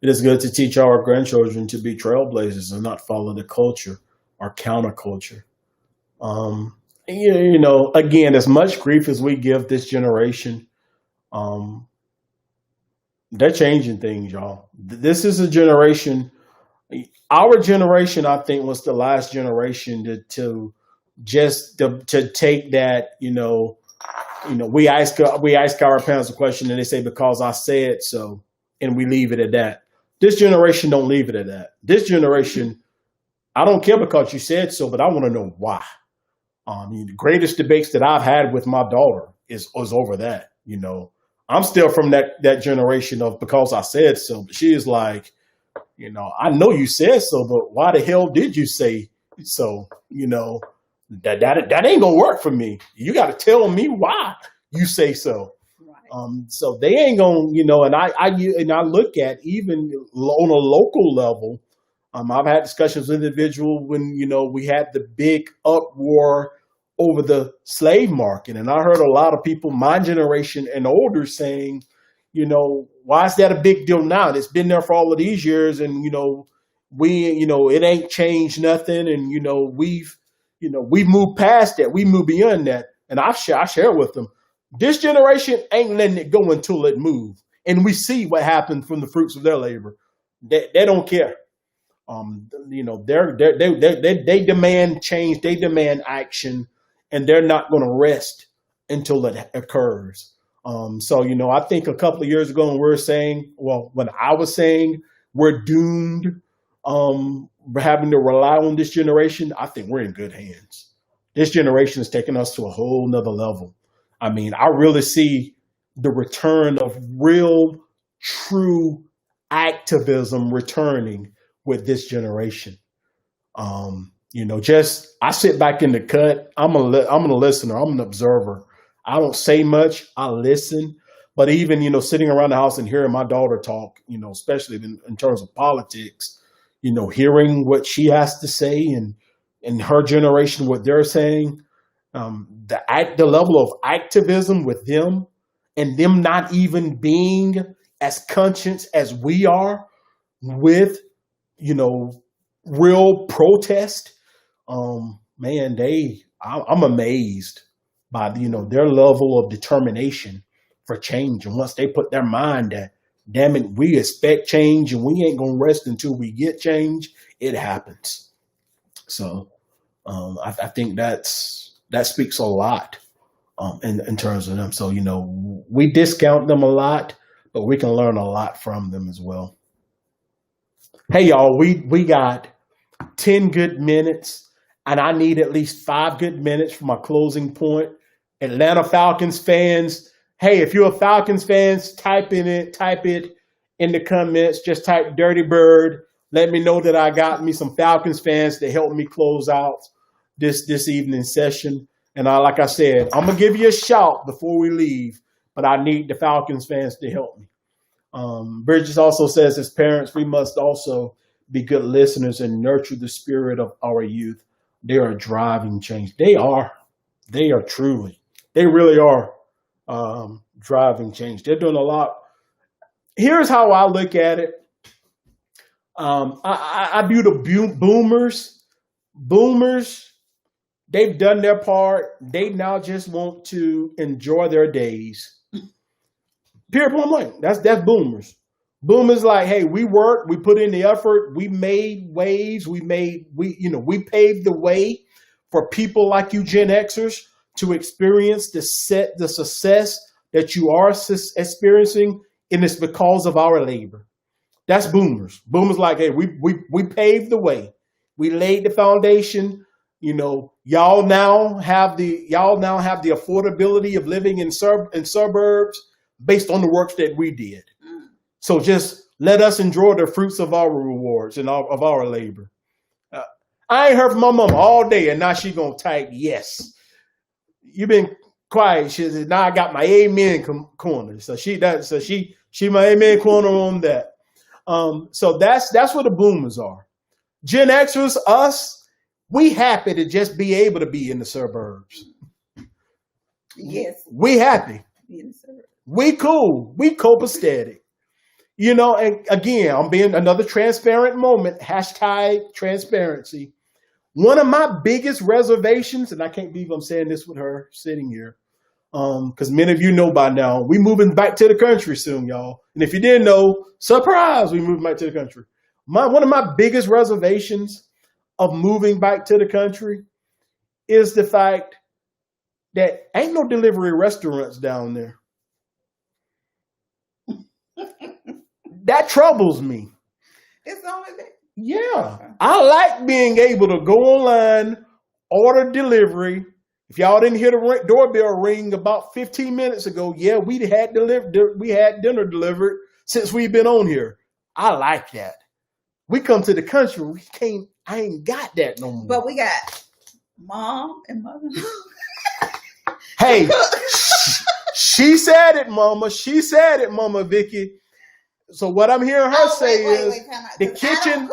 S1: is good to teach our grandchildren to be trailblazers and not follow the culture or counterculture. Again, as much grief as we give this generation, they're changing things, y'all. This is a generation. Our generation, I think, was the last generation to take that. We ask our parents a question and they say, because I said so, and we leave it at that. This generation don't leave it at that. This generation, I don't care because you said so, but I want to know why. The greatest debates that I've had with my daughter is over that. I'm still from that generation of because I said so, but she is like, I know you said so, but why the hell did you say so? That ain't gonna work for me. You got to tell me why you say so.
S2: Right.
S1: So they ain't gonna, and I look at even on a local level. I've had discussions with individuals when we had the big uproar over the slave market, and I heard a lot of people, my generation and older, saying, why is that a big deal now? It's been there for all of these years, and it ain't changed nothing, and we've moved past that, we moved beyond that, and I share with them, this generation ain't letting it go until it moves, and we see what happened from the fruits of their labor. They don't care. They demand change, they demand action, and they're not going to rest until it occurs. I think a couple of years ago when I was saying we're doomed, having to rely on this generation, I think we're in good hands. This generation is taking us to a whole nother level. I really see the return of real, true activism returning with this generation. I sit back in the cut. I'm a listener. I'm an observer. I don't say much. I listen. But even, sitting around the house and hearing my daughter talk, especially in terms of politics, hearing what she has to say and her generation, what they're saying, the level of activism with them and them not even being as conscious as we are with, real protest. I'm amazed by their level of determination for change. And once they put their mind that, damn it, we expect change and we ain't gonna rest until we get change, it happens. So I think that speaks a lot in terms of them. So we discount them a lot, but we can learn a lot from them as well. Hey y'all, we got 10 good minutes and I need at least 5 good minutes for my closing point. Atlanta Falcons fans, hey, if you're a Falcons fans, type it in the comments. Just type Dirty Bird. Let me know that I got me some Falcons fans to help me close out this evening session. And like I said, I'm gonna give you a shout before we leave, but I need the Falcons fans to help me. Bridges also says, as parents, we must also be good listeners and nurture the spirit of our youth. They are driving change. They are. They are truly. They really are driving change. They're doing a lot. Here's how I look at it. I view the boomers. Boomers, they've done their part. They now just want to enjoy their days. Period, point blank. That's boomers. Boomers like, hey, we worked, we put in the effort, we made waves, we paved the way for people like you Gen Xers to experience the success that you are experiencing, and it's because of our labor. That's boomers. Boomers like, hey, we paved the way. We laid the foundation. Y'all now have the affordability of living in suburbs based on the work that we did. So just let us enjoy the fruits of our rewards and of our labor. I ain't heard from my mom all day, and now she gonna type yes. You've been quiet. She said, now I got my amen corner. So she my amen corner on that. So that's what the boomers are. Gen Xers, us, we happy to just be able to be in the suburbs.
S2: Yes.
S1: We happy. We cool. We copacetic. And again, I'm being another transparent moment. # transparency. One of my biggest reservations, and I can't believe I'm saying this with her sitting here, because many of you know by now, we moving back to the country soon, y'all. And if you didn't know, surprise, we moving back to the country. One of my biggest reservations of moving back to the country is the fact that ain't no delivery restaurants down there. That troubles me.
S2: It's only that.
S1: Yeah. I like being able to go online, order delivery. If y'all didn't hear the doorbell ring about 15 minutes ago, yeah, we had dinner delivered since we've been on here. I like that. We come to the country, I ain't got that no more.
S2: But we got mom and mother.
S1: Hey, she said it, mama. She said it, Mama Vicky. So what I'm hearing her say is the kitchen.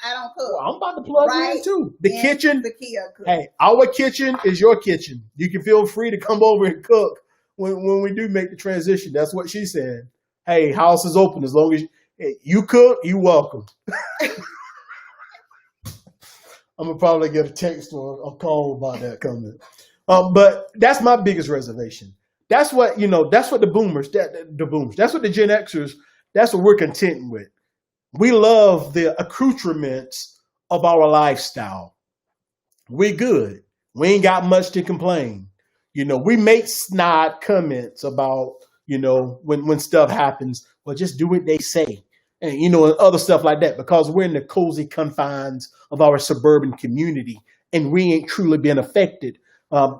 S2: I don't cook.
S1: Well, I'm about to plug you in too. The kitchen.
S2: Cook.
S1: Hey, our kitchen is your kitchen. You can feel free to come over and cook when we do make the transition. That's what she said. Hey, house is open as long as you cook. You welcome. I'm gonna probably get a text or a call about that comment. But that's my biggest reservation. That's what That's what the boomers. That's what the Gen Xers. That's what we're content with. We love the accoutrements of our lifestyle. We good. We ain't got much to complain. We make snide comments about, when stuff happens, well, just do what they say. And, and other stuff like that, because we're in the cozy confines of our suburban community and we ain't truly been affected.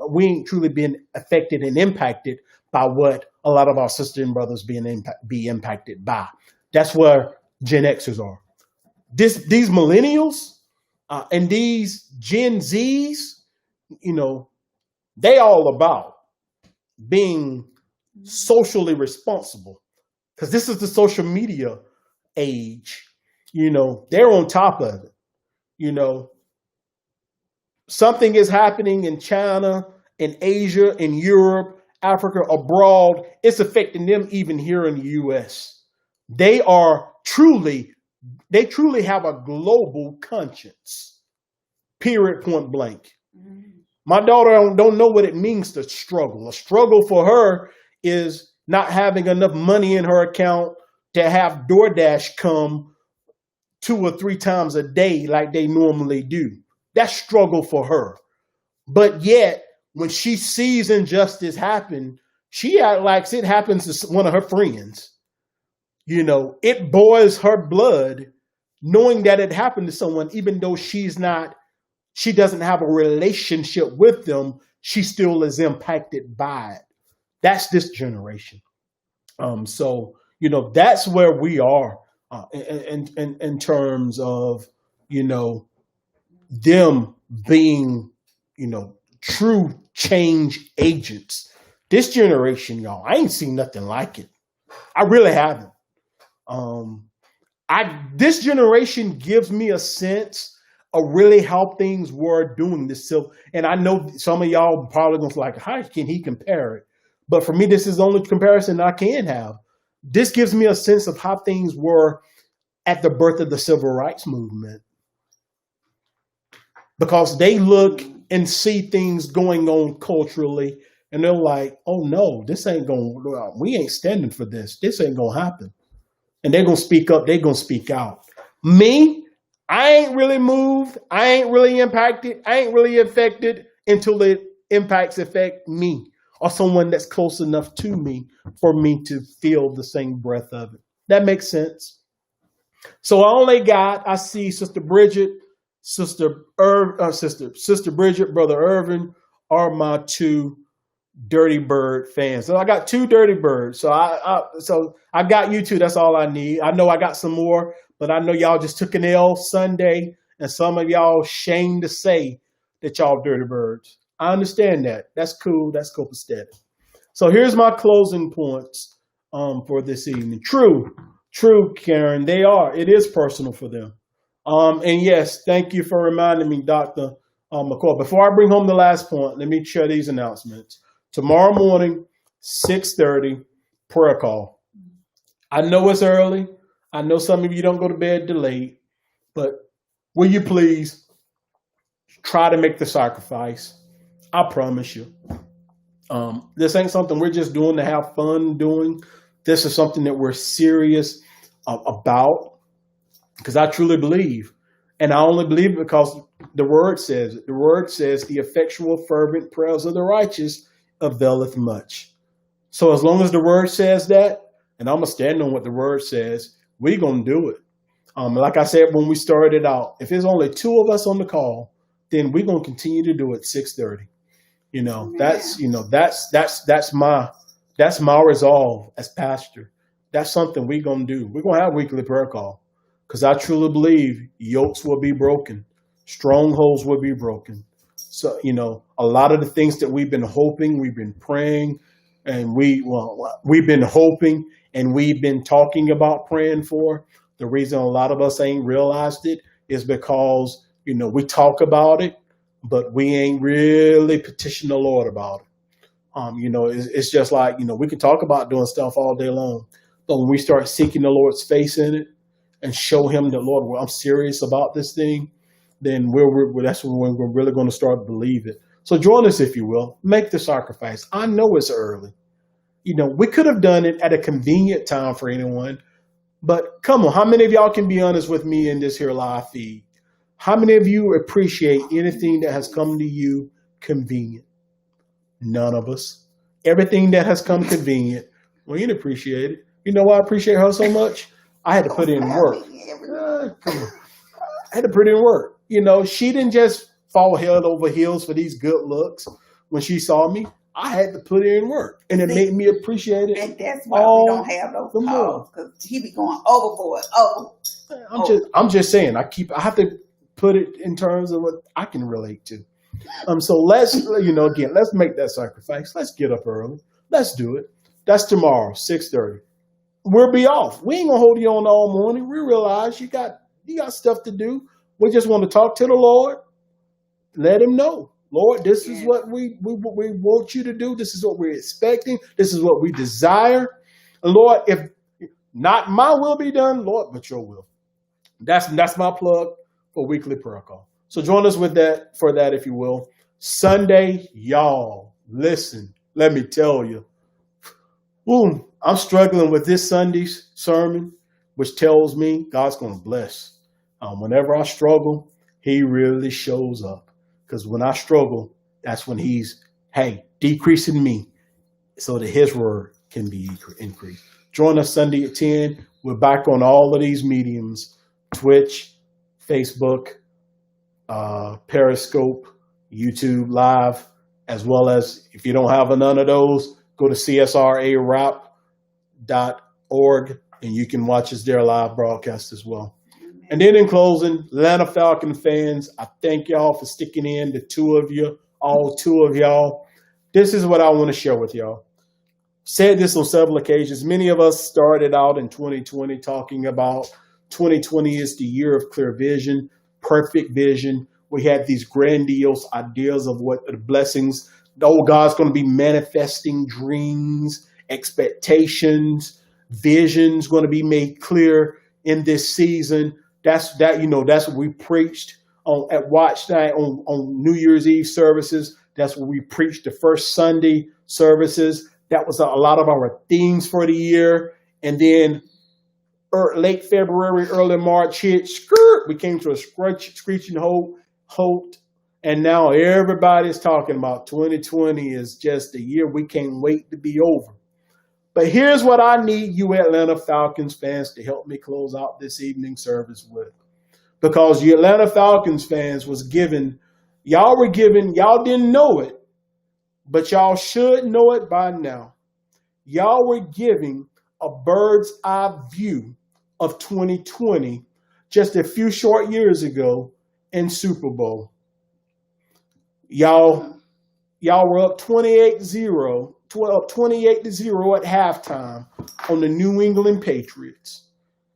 S1: We ain't truly been affected and impacted by what a lot of our sisters and brothers be impacted by. That's where Gen Xers are. These millennials and these Gen Zs, they all about being socially responsible, because this is the social media age. They're on top of it. Something is happening in China, in Asia, in Europe, Africa, abroad. It's affecting them even here in the U.S. They truly have a global conscience. Period, point blank. My daughter don't know what it means to struggle. A struggle for her is not having enough money in her account to have DoorDash come 2 or 3 times a day like they normally do. That's struggle for her. But yet, when she sees injustice happen, she acts like it happens to one of her friends. It boils her blood knowing that it happened to someone, even though she's not she doesn't have a relationship with them, she still is impacted by it. That's this generation. So that's where we are in terms of them being true change agents. This generation, y'all, I ain't seen nothing like it. I really haven't. This generation gives me a sense of really how things were doing this. So, and I know some of y'all probably gonna like, how can he compare it? But for me, this is the only comparison I can have. This gives me a sense of how things were at the birth of the civil rights movement, because they look and see things going on culturally, and they're like, "Oh no, this ain't going. We ain't standing for this. This ain't gonna happen." And they're gonna speak up. They're gonna speak out. Me, I ain't really moved. I ain't really impacted. I ain't really affected until it affect me or someone that's close enough to me for me to feel the same breath of it. That makes sense. So I see Sister Bridget, Sister Bridget, Brother Irvin are my two Dirty Bird fans. So I got two Dirty Birds. So I got you two. That's all I need. I know I got some more, but I know y'all just took an L Sunday, and some of y'all shamed to say that y'all Dirty Birds. I understand that. That's cool. That's copacetic. So here's my closing points for this evening. True, Karen. It is personal for them. And yes, thank you for reminding me, Dr. McCoy. Before I bring home the last point, let me share these announcements. Tomorrow morning, 6:30, prayer call. I know it's early. I know some of you don't go to bed delayed, but will you please try to make the sacrifice? I promise you. This ain't something we're just doing to have fun doing. This is something that we're serious about, because I truly believe, and I only believe it because the word says it. The word says the effectual fervent prayers of the righteous availeth much. So as long as the word says that, and I'm going to stand on what the word says, we're going to do it. Like I said when we started out, if there's only two of us on the call, then we're going to continue to do it 6:30. That's my resolve as pastor. That's something we're going to do. We're going to have a weekly prayer call, because I truly believe yokes will be broken. Strongholds will be broken. So, a lot of the things that we've been hoping, we've been praying, and we've been hoping and we've been talking about praying for. The reason a lot of us ain't realized it is because, we talk about it, but we ain't really petition the Lord about it. It's just like, we can talk about doing stuff all day long, but when we start seeking the Lord's face in it and show him that, Lord, well, I'm serious about this thing, then that's when we're really going to start to believe it. So join us, if you will. Make the sacrifice. I know it's early. We could have done it at a convenient time for anyone, but come on, how many of y'all can be honest with me in this here live feed? How many of you appreciate anything that has come to you convenient? None of us. Everything that has come convenient, we didn't appreciate it. You know why I appreciate her so much? I had to put in work. I had to put in work. She didn't just fall head over heels for these good looks when she saw me. I had to put in work, and it made me appreciate it.
S2: And that's why we don't have those calls, because he be going overboard.
S1: I'm just saying. I have to put it in terms of what I can relate to. So let's make that sacrifice. Let's get up early. Let's do it. That's tomorrow, 6:30. We'll be off. We ain't gonna hold you on all morning. We realize you got stuff to do. We just want to talk to the Lord. Let him know, Lord, this is what we want you to do. This is what we're expecting. This is what we desire. And Lord, if not my will be done, Lord, but your will. That's my plug for weekly prayer call. So join us for that, if you will. Sunday, y'all, listen, let me tell you. I'm struggling with this Sunday's sermon, which tells me God's going to bless. Whenever I struggle, he really shows up. Because when I struggle, that's when he's, decreasing me so that his word can be increased. Join us Sunday at 10. We're back on all of these mediums, Twitch, Facebook, Periscope, YouTube Live, as well as if you don't have none of those, go to csrarap.org and you can watch us there live broadcast as well. And then in closing, Atlanta Falcon fans, I thank y'all for sticking in, the two of you, all two of y'all. This is what I want to share with y'all. Said this on several occasions. Many of us started out in 2020 talking about 2020 is the year of clear vision, perfect vision. We had these grandiose ideas of what the blessings, God's going to be manifesting dreams, expectations, visions going to be made clear in this season. That's what we preached at Watch Night on New Year's Eve services. That's what we preached the first Sunday services. That was a lot of our themes for the year. And then late February, early March hit, we came to a screeching halt. And now everybody's talking about 2020 is just a year we can't wait to be over. But here's what I need you Atlanta Falcons fans to help me close out this evening service with. Because you Atlanta Falcons fans y'all didn't know it, but y'all should know it by now. Y'all were giving a bird's eye view of 2020 just a few short years ago in Super Bowl. Y'all were up 28-0 at halftime on the New England Patriots.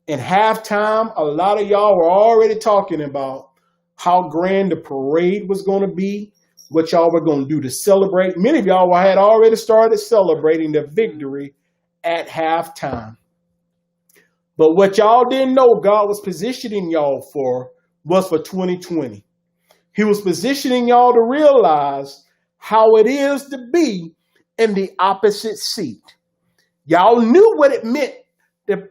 S1: In halftime, a lot of y'all were already talking about how grand the parade was going to be, what y'all were going to do to celebrate. Many of y'all had already started celebrating the victory at halftime. But what y'all didn't know God was positioning y'all for was for 2020. He was positioning y'all to realize how it is to be in the opposite seat. Y'all knew what it meant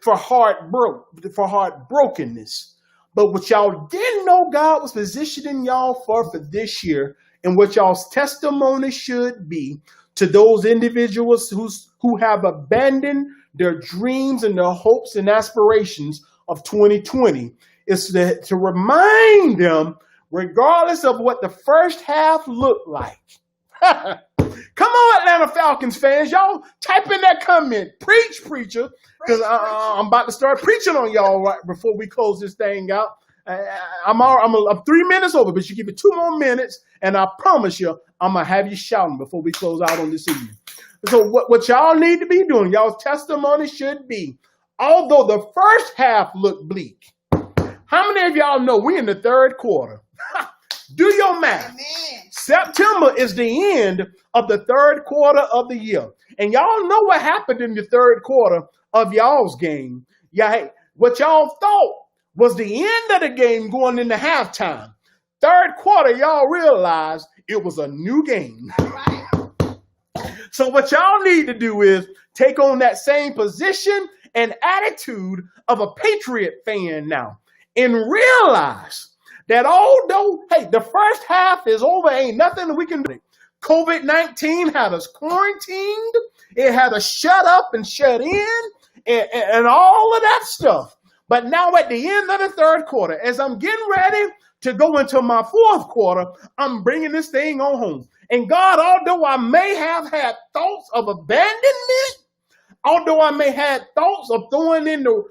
S1: for heartbrokenness. But what y'all didn't know God was positioning y'all for this year, and what y'all's testimony should be to those individuals who have abandoned their dreams and their hopes and aspirations of 2020, is to remind them, regardless of what the first half looked like. Come on, Atlanta Falcons fans. Y'all type in that comment. Preach, preacher. Because I'm about to start preaching on y'all right before we close this thing out. I'm 3 minutes over, but you give me 2 more minutes, and I promise you, I'm going to have you shouting before we close out on this evening. So what y'all need to be doing, y'all's testimony should be, although the first half looked bleak, how many of y'all know we're in the third quarter? Do your math. Amen. September is the end of the third quarter of the year. And y'all know what happened in the third quarter of y'all's game. What y'all thought was the end of the game going into halftime. Third quarter, y'all realized it was a new game. Right. So what y'all need to do is take on that same position and attitude of a Patriot fan now and realize that although, the first half is over, ain't nothing we can do. COVID-19 had us quarantined. It had us shut up and shut in and all of that stuff. But now at the end of the third quarter, as I'm getting ready to go into my fourth quarter, I'm bringing this thing on home. And God, although I may have had thoughts of abandonment, although I may have thoughts of throwing in the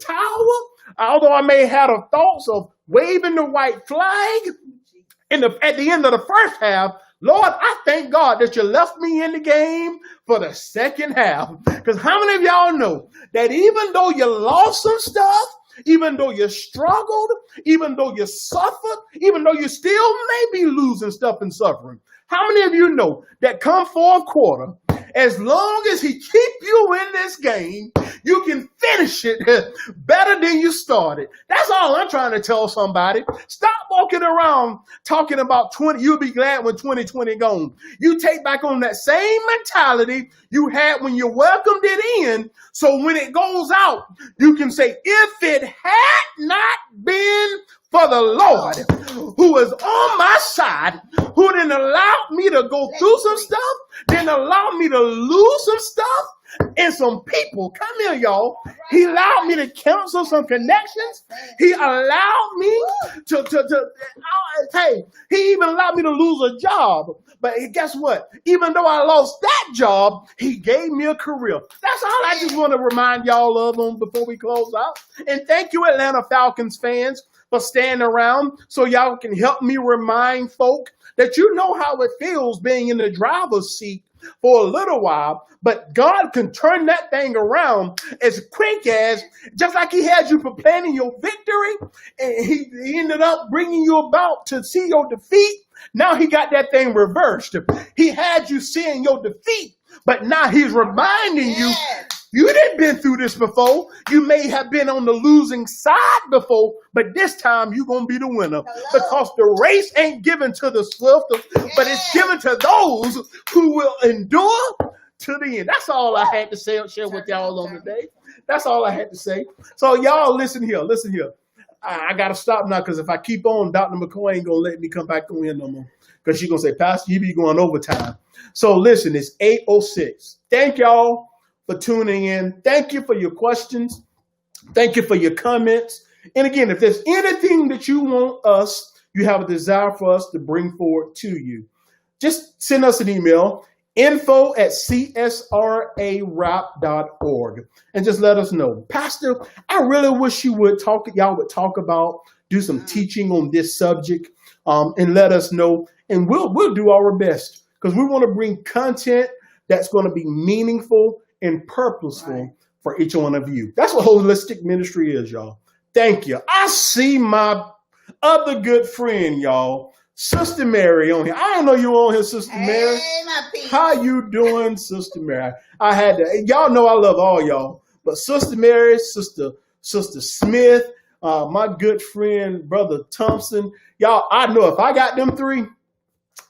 S1: towel, although I may have thoughts of waving the white flag at the end of the first half, Lord, I thank God that you left me in the game for the second half. Because how many of y'all know that even though you lost some stuff, even though you struggled, even though you suffered, even though you still may be losing stuff and suffering, how many of you know that come fourth quarter, as long as he keep you in this game, you can finish it better than you started. That's all I'm trying to tell somebody. Stop walking around talking about 20. You'll be glad when 2020 gone. You take back on that same mentality you had when you welcomed it in. So when it goes out, you can say, if it had not been for the Lord who was on my side, who didn't allow me to go through some stuff, didn't allow me to lose some stuff, and some people. Come here, y'all. He allowed me to cancel some connections. He allowed me hey, he even allowed me to lose a job. But guess what? Even though I lost that job, he gave me a career. That's all I just want to remind y'all of them before we close out. And thank you, Atlanta Falcons fans, for staying around so y'all can help me remind folk that you know how it feels being in the driver's seat for a little while, but God can turn that thing around as quick as, just like he had you for planning your victory, and he ended up bringing you about to see your defeat. Now he got that thing reversed. He had you seeing your defeat, but now he's reminding you, you didn't been through this before. You may have been on the losing side before, but this time you're going to be the winner. Because the race ain't given to the swift, but it's given to those who will endure to the end. That's all I had to say. I'll share with y'all on today. That's all I had to say. So y'all listen here. I got to stop now because if I keep on, Dr. McCoy ain't going to let me come back on in no more. Because she's going to say, Pastor, you be going overtime. So listen, it's 8:06. Thank y'all for tuning in. Thank you for your questions. Thank you for your comments. And again, if there's anything that you want you have a desire for us to bring forward to you, just send us an email, info@csrarap.org, and just let us know. Pastor, I really wish y'all would talk about, do some teaching on this subject, and let us know. And we'll do our best because we want to bring content that's going to be meaningful and purposeful for each one of you. That's what holistic ministry is, y'all. Thank you. I see my other good friend, y'all, Sister Mary on here. I don't know you on here, Sister Mary.
S2: My peace.
S1: How you doing, Sister Mary? I had to. Y'all know I love all y'all, but Sister Mary, Sister Smith, my good friend, Brother Thompson. Y'all, I know if I got them three,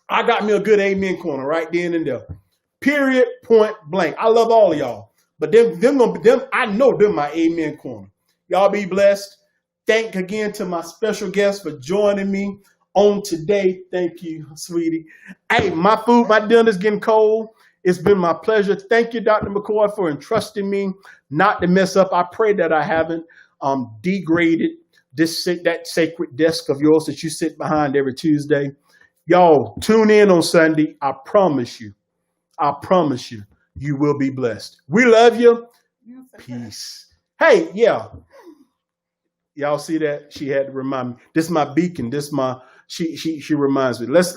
S1: I got me a good amen corner right then and there. Period, point blank. I love all of y'all. But them I know them my amen corner. Y'all be blessed. Thank again to my special guest for joining me on today. Thank you, sweetie. Hey, my dinner's getting cold. It's been my pleasure. Thank you, Dr. McCoy, for entrusting me not to mess up. I pray that I haven't degraded that sacred desk of yours that you sit behind every Tuesday. Y'all, tune in on Sunday. I promise you, you will be blessed. We love you. Peace. Hey, yeah. Y'all see that? She had to remind me. This is my beacon. She reminds me. Let's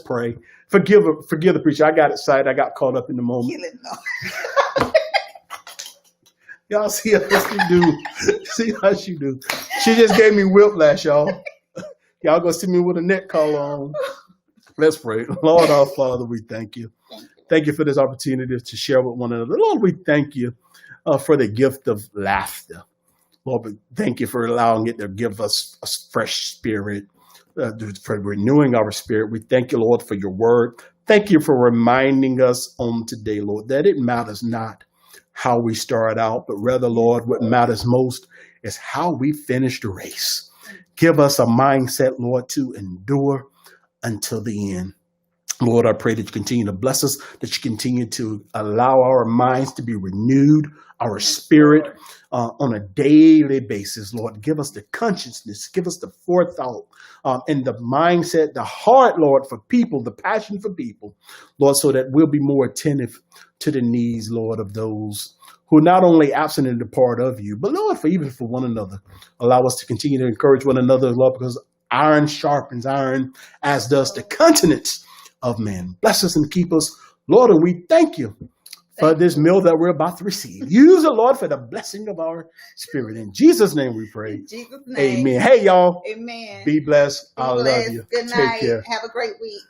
S1: pray. Forgive the preacher. I got excited. I got caught up in the moment. Y'all see how she do. See how she do. She just gave me whiplash, y'all. Y'all gonna see me with a neck collar on. Let's pray. Lord our Father, we thank you. Thank you for this opportunity to share with one another. Lord, we thank you for the gift of laughter. Lord, we thank you for allowing it to give us a fresh spirit, for renewing our spirit. We thank you, Lord, for your word. Thank you for reminding us on today, Lord, that it matters not how we start out, but rather, Lord, what matters most is how we finish the race. Give us a mindset, Lord, to endure until the end. Lord, I pray that you continue to bless us, that you continue to allow our minds to be renewed, our spirit on a daily basis. Lord, give us the consciousness, give us the forethought and the mindset, the heart, Lord, for people, the passion for people, Lord, so that we'll be more attentive to the needs, Lord, of those who are not only absent and depart of you, but Lord, even for one another. Allow us to continue to encourage one another, Lord, because iron sharpens iron, as does the countenance of man. Bless us and keep us, Lord, and we thank you for this meal that we're about to receive. Use it, Lord, for the blessing of our spirit. In Jesus' name we pray.
S2: In Jesus' name.
S1: Amen. Hey, y'all.
S2: Amen.
S1: Be blessed. I love you.
S2: Good night. Take care. Have a great week.